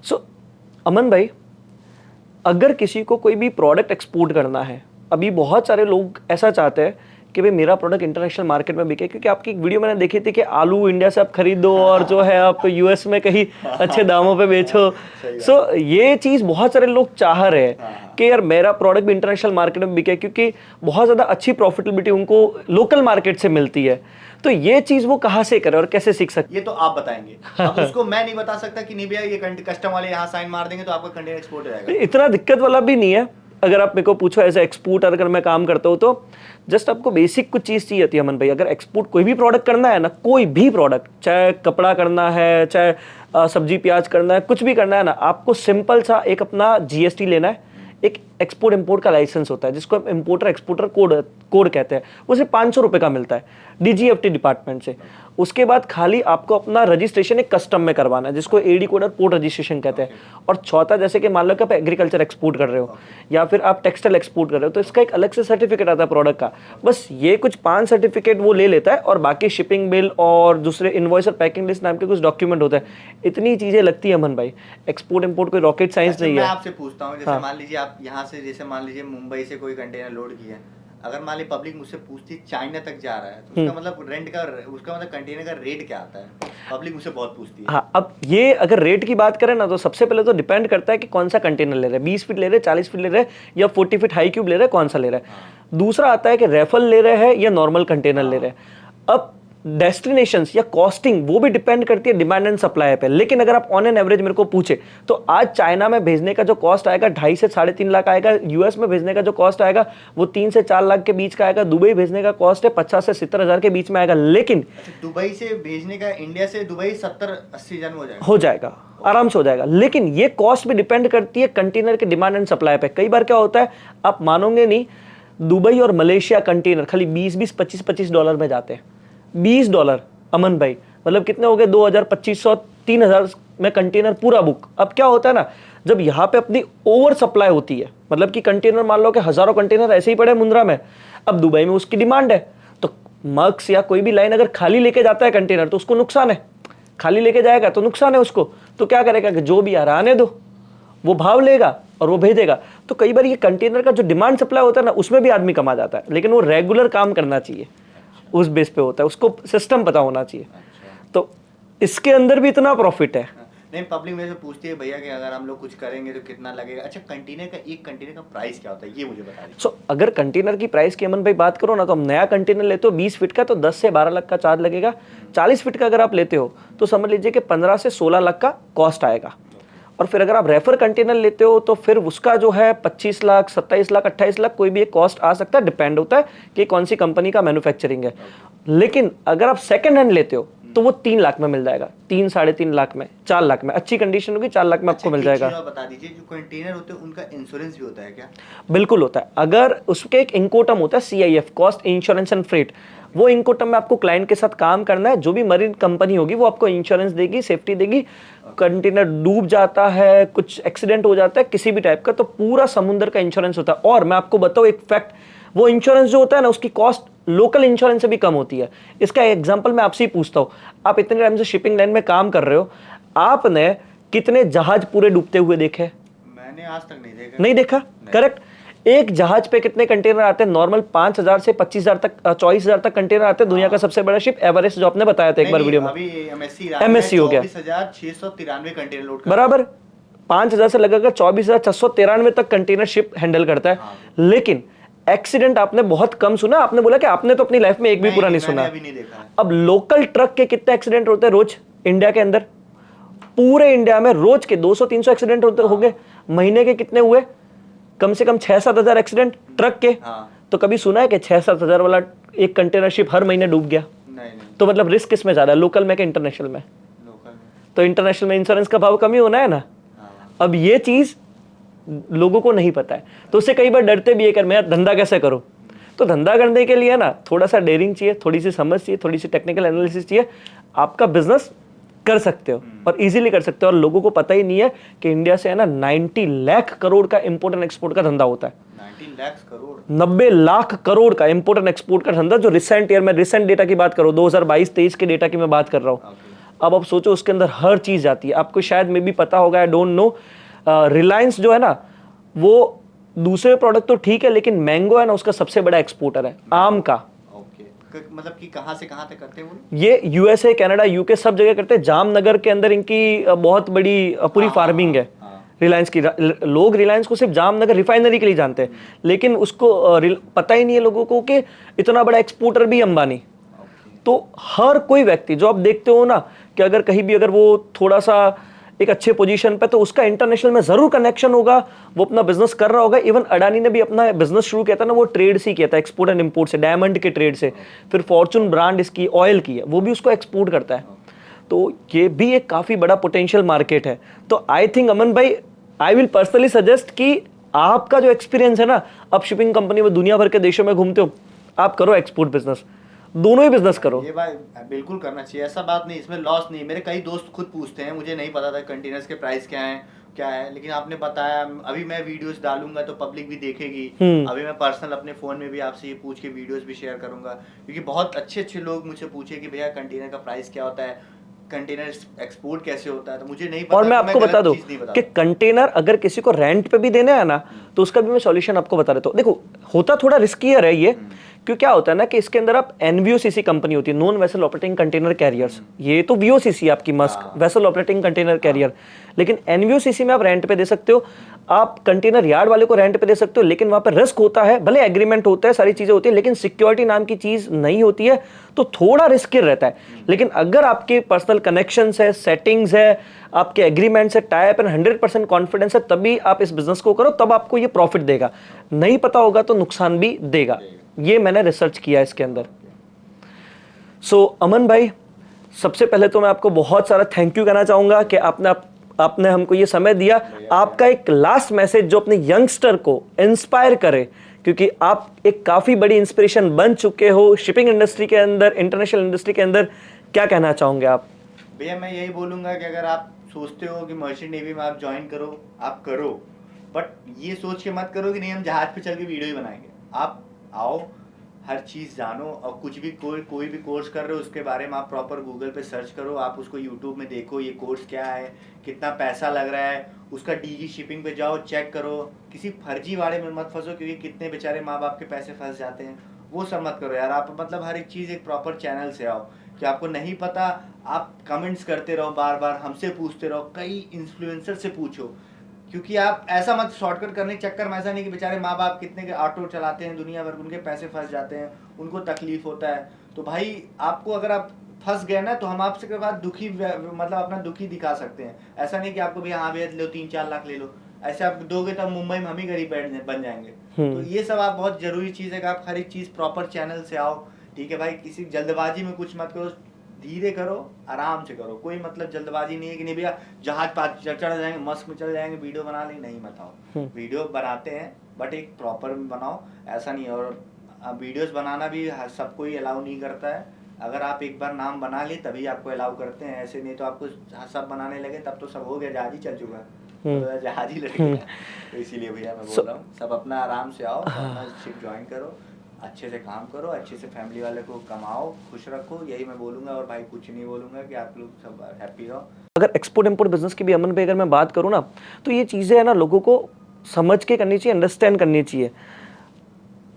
सो अमन भाई, अगर किसी को कोई भी प्रोडक्ट एक्सपोर्ट करना है, अभी बहुत सारे लोग ऐसा चाहते हैं कि भाई मेरा प्रोडक्ट इंटरनेशनल मार्केट में बिके, क्योंकि आपकी एक वीडियो मैंने देखी थी कि आलू इंडिया से आप खरीदो और जो है आप यूएस में कहीं अच्छे दामों पे बेचो। सो ये चीज बहुत सारे लोग चाह रहे हैं कि यार मेरा प्रोडक्ट भी इंटरनेशनल मार्केट में बिके, क्योंकि बहुत ज्यादा अच्छी प्रॉफिटेबिलिटी उनको लोकल मार्केट से मिलती है। तो ये चीज वो कहाँ से करे और कैसे सीख सकते? ये तो आप बताएंगे। अब उसको मैं नहीं बता सकता कि नहीं भैया ये कस्टम वाले यहाँ साइन मार देंगे तो आपका कंटेनर एक्सपोर्ट हो जाएगा। इतना दिक्कत वाला भी नहीं है। अगर आप मेरे को पूछो एज ए एक्सपोर्टर अगर मैं काम करता हूँ, तो जस्ट आपको बेसिक कुछ चीज़ चाहिए होती है अमन भाई। अगर एक्सपोर्ट कोई भी प्रोडक्ट करना है ना, कोई भी प्रोडक्ट, चाहे कपड़ा करना है, चाहे सब्जी प्याज करना है, कुछ भी करना है ना, आपको सिंपल सा एक अपना जीएसटी लेना है। एक एक्सपोर्ट इंपोर्ट का लाइसेंस होता है जिसको हम इंपोर्टर एक्सपोर्टर कोड कहते हैं, वो सिर्फ 500 रुपये का मिलता है डीजीएफटी डिपार्टमेंट से। उसके बाद खाली आपको अपना रजिस्ट्रेशन एक कस्टम में करवाना है जिसको एडी कोड और पोर्ट रजिस्ट्रेशन कहते हैं। और चौथा, जैसे कि मान लो कि आप एग्रीकल्चर एक्सपोर्ट कर रहे हो या फिर आप टेक्सटाइल एक्सपोर्ट कर रहे हो, तो इसका एक अलग से सर्टिफिकेट आता है प्रोडक्ट का। बस ये कुछ 5 सर्टिफिकेट वो ले लेता है, और बाकी शिपिंग बिल और दूसरे इनवॉइस और पैकिंग लिस्ट नाम के कुछ डॉक्यूमेंट होता है। इतनी चीजें लगती है अमन भाई। एक्सपोर्ट इंपोर्ट कोई रॉकेट साइंस नहीं है। मैं आपसे पूछता हूँ, जैसे मान लीजिए आप यहाँ से, जैसे मान लीजिए मुंबई से कोई कंटेनर लोड किया, अगर मान ली पब्लिक मुझसे पूछती चाइना तक जा रहा है तो उसका मतलब रेंट का, उसका मतलब कंटेनर का रेट क्या आता है, पब्लिक मुझसे बहुत पूछती है। हाँ, अब ये अगर रेट की बात करें ना तो सबसे पहले तो डिपेंड करता है कि कौन सा कंटेनर ले रहे हैं, 20 फीट ले रहे हैं, 40 फीट ले रहे हैं या 40 फीट हाई क्यूब ले रहे हैं, कौन सा ले रहे हैं। दूसरा आता है कि रेफल ले रहे हैं या नॉर्मल कंटेनर ले रहे हैं। अब डेस्टिनेशंस या कॉस्टिंग वो भी डिपेंड करती है डिमांड एंड सप्लाई पे। लेकिन अगर आप ऑन एन एवरेज मेरे को पूछे तो आज चाइना में भेजने का जो कॉस्ट आएगा 2.5 से 3.5 लाख आएगा। यूएस में भेजने का जो कॉस्ट आएगा वो 3 से 4 लाख के बीच का आएगा। दुबई भेजने का कॉस्ट है 50 से 70 हजार के बीच में आएगा। लेकिन दुबई से भेजने का, इंडिया से दुबई 70-80 हजार में हो जाएगा, आराम से हो जाएगा। लेकिन ये कॉस्ट भी डिपेंड करती है कंटेनर के डिमांड एंड सप्लाई पे। कई बार क्या होता है, आप मानोगे नहीं, दुबई और मलेशिया कंटेनर खाली 20-20, 25-25 डॉलर में जाते हैं। $20 अमन भाई, मतलब कितने हो गए, 2000, 2500, 3000 में कंटेनर पूरा बुक। अब क्या होता है ना, जब यहाँ पे अपनी ओवर सप्लाई होती है, मतलब कि कंटेनर मान लो कि हजारों कंटेनर ऐसे ही पड़े मुंद्रा में, अब दुबई में उसकी डिमांड है तो मक्स या कोई भी लाइन अगर खाली लेके जाता है कंटेनर तो उसको नुकसान है, खाली लेके जाएगा तो नुकसान है उसको। तो क्या करेगा कि जो भी आ रहा आने दो, वो भाव लेगा और वो भेजेगा। तो कई बार ये कंटेनर का जो डिमांड सप्लाई होता है ना, उसमें भी आदमी कमा जाता है। लेकिन वो रेगुलर काम करना चाहिए, उस बेस पे होता है, उसको सिस्टम पता होना चाहिए। तो इसके अंदर भी इतना प्रॉफिट है। नहीं, पब्लिक मेरे से पूछती है भैया कि अगर हम लोग कुछ करेंगे तो कितना लगेगा। अच्छा, कंटेनर का, एक कंटेनर का प्राइस क्या होता है ये मुझे बता दीजिए। अगर कंटेनर की प्राइस की अमन भाई बात करो ना, तो हम नया कंटेनर लेते हो 20 फीट का तो 10 से 12 लाख का चार्ज लगेगा। 40 फीट का अगर आप लेते हो तो समझ लीजिए कि 15 से 16 लाख का कॉस्ट आएगा। और फिर अगर आप रेफर कंटेनर लेते हो तो फिर उसका जो है 25 लाख, 27 लाख, 28 लाख कोई भी एक कॉस्ट आ सकता है, डिपेंड होता है कि कौन सी कंपनी का मैन्युफैक्चरिंग है। लेकिन अगर आप सेकंड हैंड लेते हो तो वो 3 लाख में मिल जाएगा, 3-3.5 लाख में, 4 लाख में, अच्छी कंडीशन होगी 4 लाख में आपको मिल जाएगा। बता दीजिए, जो कंटेनर होते हैं उनका इंश्योरेंस भी होता है क्या? बिल्कुल होता है। अगर उसके एक इंकोटम होता है CIF, cost insurance and freight, वो इंकोटम में आपको क्लाइंट के साथ काम करना है। जो भी मरीन कंपनी होगी वो आपको इंश्योरेंस देगी, सेफ्टी देगी। कंटेनर डूब जाता है, कुछ एक्सीडेंट हो जाता है किसी भी टाइप का, तो पूरा समुद्र का इंश्योरेंस होता है। और मैं आपको बताऊं एक फैक्ट, वो इंश्योरेंस जो होता है ना, उसकी कॉस्ट लोकल इंश्योरेंस से भी कम होती है। इसका एग्जांपल मैं आपसे ही पूछता हूं, आप इतने टाइम से शिपिंग लाइन में काम कर रहे हो, आपने कितने जहाज पूरे डूबते हुए देखे? मैंने आज तक नहीं देखा। नहीं देखा, करेक्ट। एक जहाज पे कितने कंटेनर आते हैं? नॉर्मल 5000 से 25000 तक, 24000 तक कंटेनर आते हैं। दुनिया का सबसे बड़ा शिप एवरेस्ट, जो आपने बताया था एक बार वीडियो में, अभी MSC हो गया, 24,693 कंटेनर लोड बराबर। 5000 से लगाकर 24,693 तक कंटेनर शिप हैंडल करता है। लेकिन एक्सीडेंट आपने बहुत कम सुना। आपने बोला कि आपने तो अपनी लाइफ में एक भी पूरा नहीं सुना। अब लोकल ट्रक के कितने एक्सीडेंट होते हैं रोज इंडिया के अंदर? पूरे इंडिया में रोज के 200-300 एक्सीडेंट होते हो गए। महीने के कितने हुए? कम से कम 6-7 हजार एक्सीडेंट ट्रक के। तो कभी सुना है कि 6-7 हजार वाला एक कंटेनर शिप हर महीने डूब गया? नहीं। तो मतलब रिस्क किस में ज्यादा है, लोकल में कि इंटरनेशनल में? लोकल में। तो इंटरनेशनल में इंश्योरेंस का भाव कम ही होना है ना। अब ये चीज लोगों को नहीं पता है, तो उससे कई बार डरते भी है कि मैं धंधा कैसे करूं। तो धंधा करने के लिए ना थोड़ा सा डेयरिंग चाहिए, थोड़ी सी समझ चाहिए, थोड़ी सी टेक्निकल एनालिसिस चाहिए। आपका बिजनेस कर सकते हो और इजीली कर सकते हो। और लोगों को पता ही नहीं है कि इंडिया से है ना 90 लाख करोड़ का इंपोर्ट एंड एक्सपोर्ट का धंधा होता है। 90 लाख करोड़ का इंपोर्ट एंड एक्सपोर्ट का धंधा, जो रिसेंट ईयर में, रिसेंट डेटा की बात करो, 2022-23 के डेटा की मैं बात कर रहा हूँ। अब आप सोचो, उसके अंदर हर चीज जाती है। आपको शायद में भी पता होगा, आई डोंट नो, रिलायंस जो है ना, वो दूसरे प्रोडक्ट तो ठीक है, लेकिन मैंगो है ना, उसका सबसे बड़ा एक्सपोर्टर है, आम का। मतलब कि कहां से कहां तक करते हैं वो? ये USA, कनाडा, UK सब जगह करते हैं। जामनगर के अंदर इनकी बहुत बड़ी पूरी फार्मिंग है रिलायंस की। लोग रिलायंस को सिर्फ जामनगर रिफाइनरी के लिए जानते हैं, लेकिन उसको पता ही नहीं है लोगों को कि इतना बड़ा एक्सपोर्टर भी अंबानी। तो हर कोई व्यक्ति जो आप देखते हो ना, कि अगर कहीं भी अगर वो थोड़ा सा एक अच्छे पोजीशन पे, तो उसका इंटरनेशनल में जरूर कनेक्शन होगा, वो अपना बिजनेस कर रहा होगा। इवन अडानी ने भी अपना बिजनेस शुरू किया था ना, वो ट्रेड से किया था, एक्सपोर्ट एंड इंपोर्ट से, डायमंड के ट्रेड से। फिर फॉर्चून ब्रांड इसकी ऑयल की है, वो भी उसको एक्सपोर्ट करता है। तो ये भी एक काफी बड़ा पोटेंशियल मार्केट है। तो आई थिंक अमन भाई, आई विल पर्सनली सजेस्ट कि आपका जो एक्सपीरियंस है ना, आप शिपिंग कंपनी में दुनिया भर के देशों में घूमते हो, आप करो एक्सपोर्ट बिजनेस, दोनों ही बिजनेस करो। ये भाई बिल्कुल करना चाहिए, ऐसा बात नहीं, इसमें लॉस नहीं। मेरे कई दोस्त खुद पूछते हैं, मुझे नहीं पता था कंटेनर्स के प्राइस क्या है, लेकिन आपने बताया। अभी मैं वीडियोस डालूंगा तो पब्लिक भी देखेगी। अभी मैं पर्सनल अपने फोन में भी आपसे ये पूछ के वीडियोस भी शेयर करूंगा, क्योंकि बहुत अच्छे लोग मुझसे पूछे कि भैया कंटेनर का प्राइस क्या होता है। कंटेनर एक्सपोर्ट कैसे होता है, तो मुझे नहीं पता। और मैं तो आपको गलत बता दूं चीज़ नहीं कि कंटेनर अगर किसी को रेंट पे भी देना है ना, तो उसका भी मैं सॉल्यूशन आपको बता देता हूँ। देखो, होता थोड़ा रिस्कियर है ये, क्योंकि क्या होता है ना कि इसके अंदर आप एनवीओसीसी कंपनी होती है, non vessel operating container carriers. ये तो वीओसीसी आपकी Maersk, vessel operating container carrier. लेकिन एनवीओसीसी में आप रेंट पे दे सकते हो, आप कंटेनर यार्ड वाले को रेंट पे दे सकते हो, लेकिन वहां पर रिस्क होता है, भले एग्रीमेंट होता है, सारी चीजें होती है, लेकिन सिक्योरिटी नाम की चीज नहीं होती है, तो थोड़ा रिस्की रहता है। लेकिन अगर आपके पर्सनल कनेक्शंस है, सेटिंग्स है, आपके एग्रीमेंट्स है, टाइप एंड 100% कॉन्फिडेंस है, तभी आप इस बिजनेस को करो, तब आपको ये प्रॉफिट देगा। नहीं पता होगा तो नुकसान भी देगा। ये मैंने रिसर्च किया इसके अंदर। सो अमन भाई, सबसे पहले तो मैं आपको बहुत सारा थैंक यू कहना चाहूंगा कि आपने हमको ये समय दिया। आपका एक लास्ट मैसेज जो अपने यंगस्टर को इंस्पायर करे, क्योंकि आप एक काफी बड़ी इंस्पिरेशन बन चुके हो शिपिंग इंडस्ट्री के अंदर, इंटरनेशनल इंडस्ट्री के अंदर, क्या कहना चाहोगे आप? भैया मैं यही बोलूंगा कि अगर आप सोचते हो कि मर्चेंट नेवी में आप ज्वाइन करो, आप करो, बट ये सोच के मत करो कि नहीं हम जहाज पे चल के वीडियो ही बनाएंगे। आप आओ, हर चीज़ जानो, और कुछ भी कोई भी कोर्स कर रहे हो उसके बारे में आप प्रॉपर गूगल पे सर्च करो, आप उसको यूट्यूब में देखो ये कोर्स क्या है, कितना पैसा लग रहा है, उसका डीजी शिपिंग पे जाओ, चेक करो, किसी फर्जी वाड़े में मत फंसो, क्योंकि कितने बेचारे माँ बाप के पैसे फंस जाते हैं, वो सब मत करो यार। आप मतलब हर एक चीज़ एक प्रॉपर चैनल से आओ, कि आपको नहीं पता आप कमेंट्स करते रहो, बार बार हमसे पूछते रहो, कई इन्फ्लुएंसर से पूछो, क्योंकि आप ऐसा मत शॉर्टकट करने के चक्कर में, ऐसा नहीं कि बेचारे माँ बाप कितने के ऑटो चलाते हैं दुनिया भर, उनके पैसे फंस जाते हैं, उनको तकलीफ होता है। तो भाई आपको अगर आप फंस गए ना, तो हम आपसे के बाद दुखी मतलब अपना दुखी दिखा सकते हैं। ऐसा नहीं कि आपको भैया हाँ भैया लो 3-4 लाख ले लो, ऐसे आप दोगे तो मुंबई में हम ही गरीब बन जाएंगे। तो ये सब आप बहुत जरूरी चीज़ है कि आप हर एक चीज़ प्रॉपर चैनल से आओ, ठीक है भाई। किसी जल्दबाजी में कुछ मत करो, धीरे करो, आराम से करो, कोई मतलब जल्दबाजी नहीं है कि नहीं भैया जहाज पर चढ़ जाएंगे, मस्क में चल जाएंगे, वीडियो बना लेंगे, नहीं बताओ। वीडियो बनाते हैं बट एक प्रॉपर बनाओ, ऐसा नहीं है। और वीडियोस बनाना भी सबको ही अलाउ नहीं करता है, अगर आप एक बार नाम बना लिए तभी आपको अलाउ करते हैं, ऐसे नहीं तो आपको सब बनाने लगे तब तो सब हो गया, जहाज ही चल चुका है, तो जहाज ही लट गया। तो इसीलिए भैया मैं बोल रहा हूँ सब अपना आराम से आओ, अपना शिप ज्वाइन करो, अच्छे से काम करो, अच्छे से फैमिली वाले को कमाओ, खुश रखो, यही मैं बोलूँगा। और भाई कुछ नहीं बोलूँगा, कि आप लोग सब हैप्पी रहो। अगर एक्सपोर्ट इंपोर्ट बिजनेस की भी अमन भाई अगर मैं बात करूँ ना, तो ये चीज़ें है ना लोगों को समझ के करनी चाहिए, अंडरस्टैंड करनी चाहिए।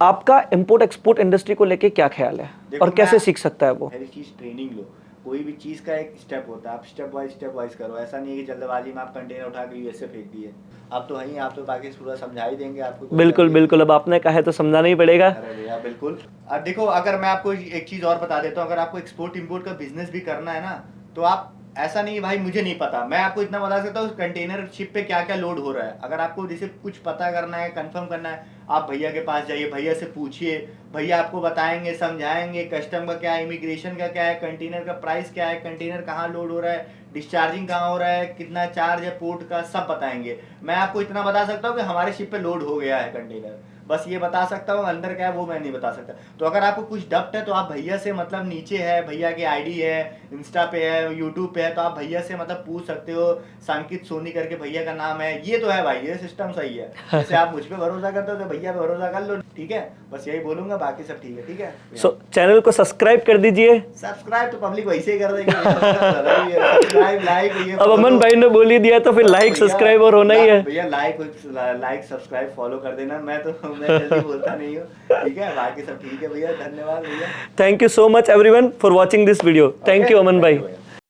आपका इंपोर्ट एक्सपोर्ट इंडस्ट्री को लेके क्या ख्याल है और कैसे सीख सकता है वो? पहली चीज़ ट्रेनिंग लो, कोई भी चीज़ का एक स्टेप होता है, आप स्टेप वाइज करो। ऐसा नहीं है कि जल्दबाजी में आप कंटेनर उठा के यूएसए फेंक दिए। आप तो वहीं, आप तो बाकी पूरा समझा ही देंगे आपको। बिल्कुल बिल्कुल, अब आपने कहा है तो समझाना ही पड़ेगा। अरे भैया बिल्कुल। अब देखो, अगर मैं आपको एक चीज़ और बता देता हूँ, अगर आपको एक्सपोर्ट इंपोर्ट का बिजनेस भी करना है ना, तो आप ऐसा नहीं भाई मुझे नहीं पता, मैं आपको इतना बता सकता हूँ कंटेनर शिप पे क्या क्या लोड हो रहा है। अगर आपको जैसे कुछ पता करना है, कंफर्म करना है, आप भैया के पास जाइए, भैया से पूछिए, भैया आपको बताएंगे, समझाएंगे कस्टम का क्या है, इमिग्रेशन का क्या है, कंटेनर का प्राइस क्या है, कंटेनर कहाँ लोड हो रहा है, डिस्चार्जिंग कहाँ हो रहा है, कितना चार्ज है पोर्ट का, सब बताएंगे। मैं आपको इतना बता सकता हूँ कि हमारे शिप पे लोड हो गया है कंटेनर, बस ये बता सकता हूँ, अंदर क्या है वो मैं नहीं बता सकता। तो अगर आपको कुछ डाउट है तो आप भैया से, मतलब नीचे है भैया की आईडी है, इंस्टा पे है, यूट्यूब पे है, तो आप भैया से मतलब पूछ सकते हो। सांकित सोनी करके भैया का नाम है, ये तो है भाई, ये सिस्टम सही है। जैसे आप मुझ पे भरोसा करते हो तो भैया पे भरोसा कर लो, ठीक है। बस यही बोलूंगा, बाकी सब ठीक है, ठीक है। सो चैनल को सब्सक्राइब कर दीजिए। सब्सक्राइब तो पब्लिक वैसे ही कर देंगे, सब्सक्राइब लाइक, ये अब अमन भाई ने बोल ही दिया तो फिर लाइक सब्सक्राइब और होना ही है भैया। लाइक सब्सक्राइब फॉलो कर देना, मैं जल्दी बोलता नहीं हूँ, ठीक है। बाकी सब ठीक है भैया, धन्यवाद भैया। Thank you so much everyone for watching this video. Thank you Aman भाई।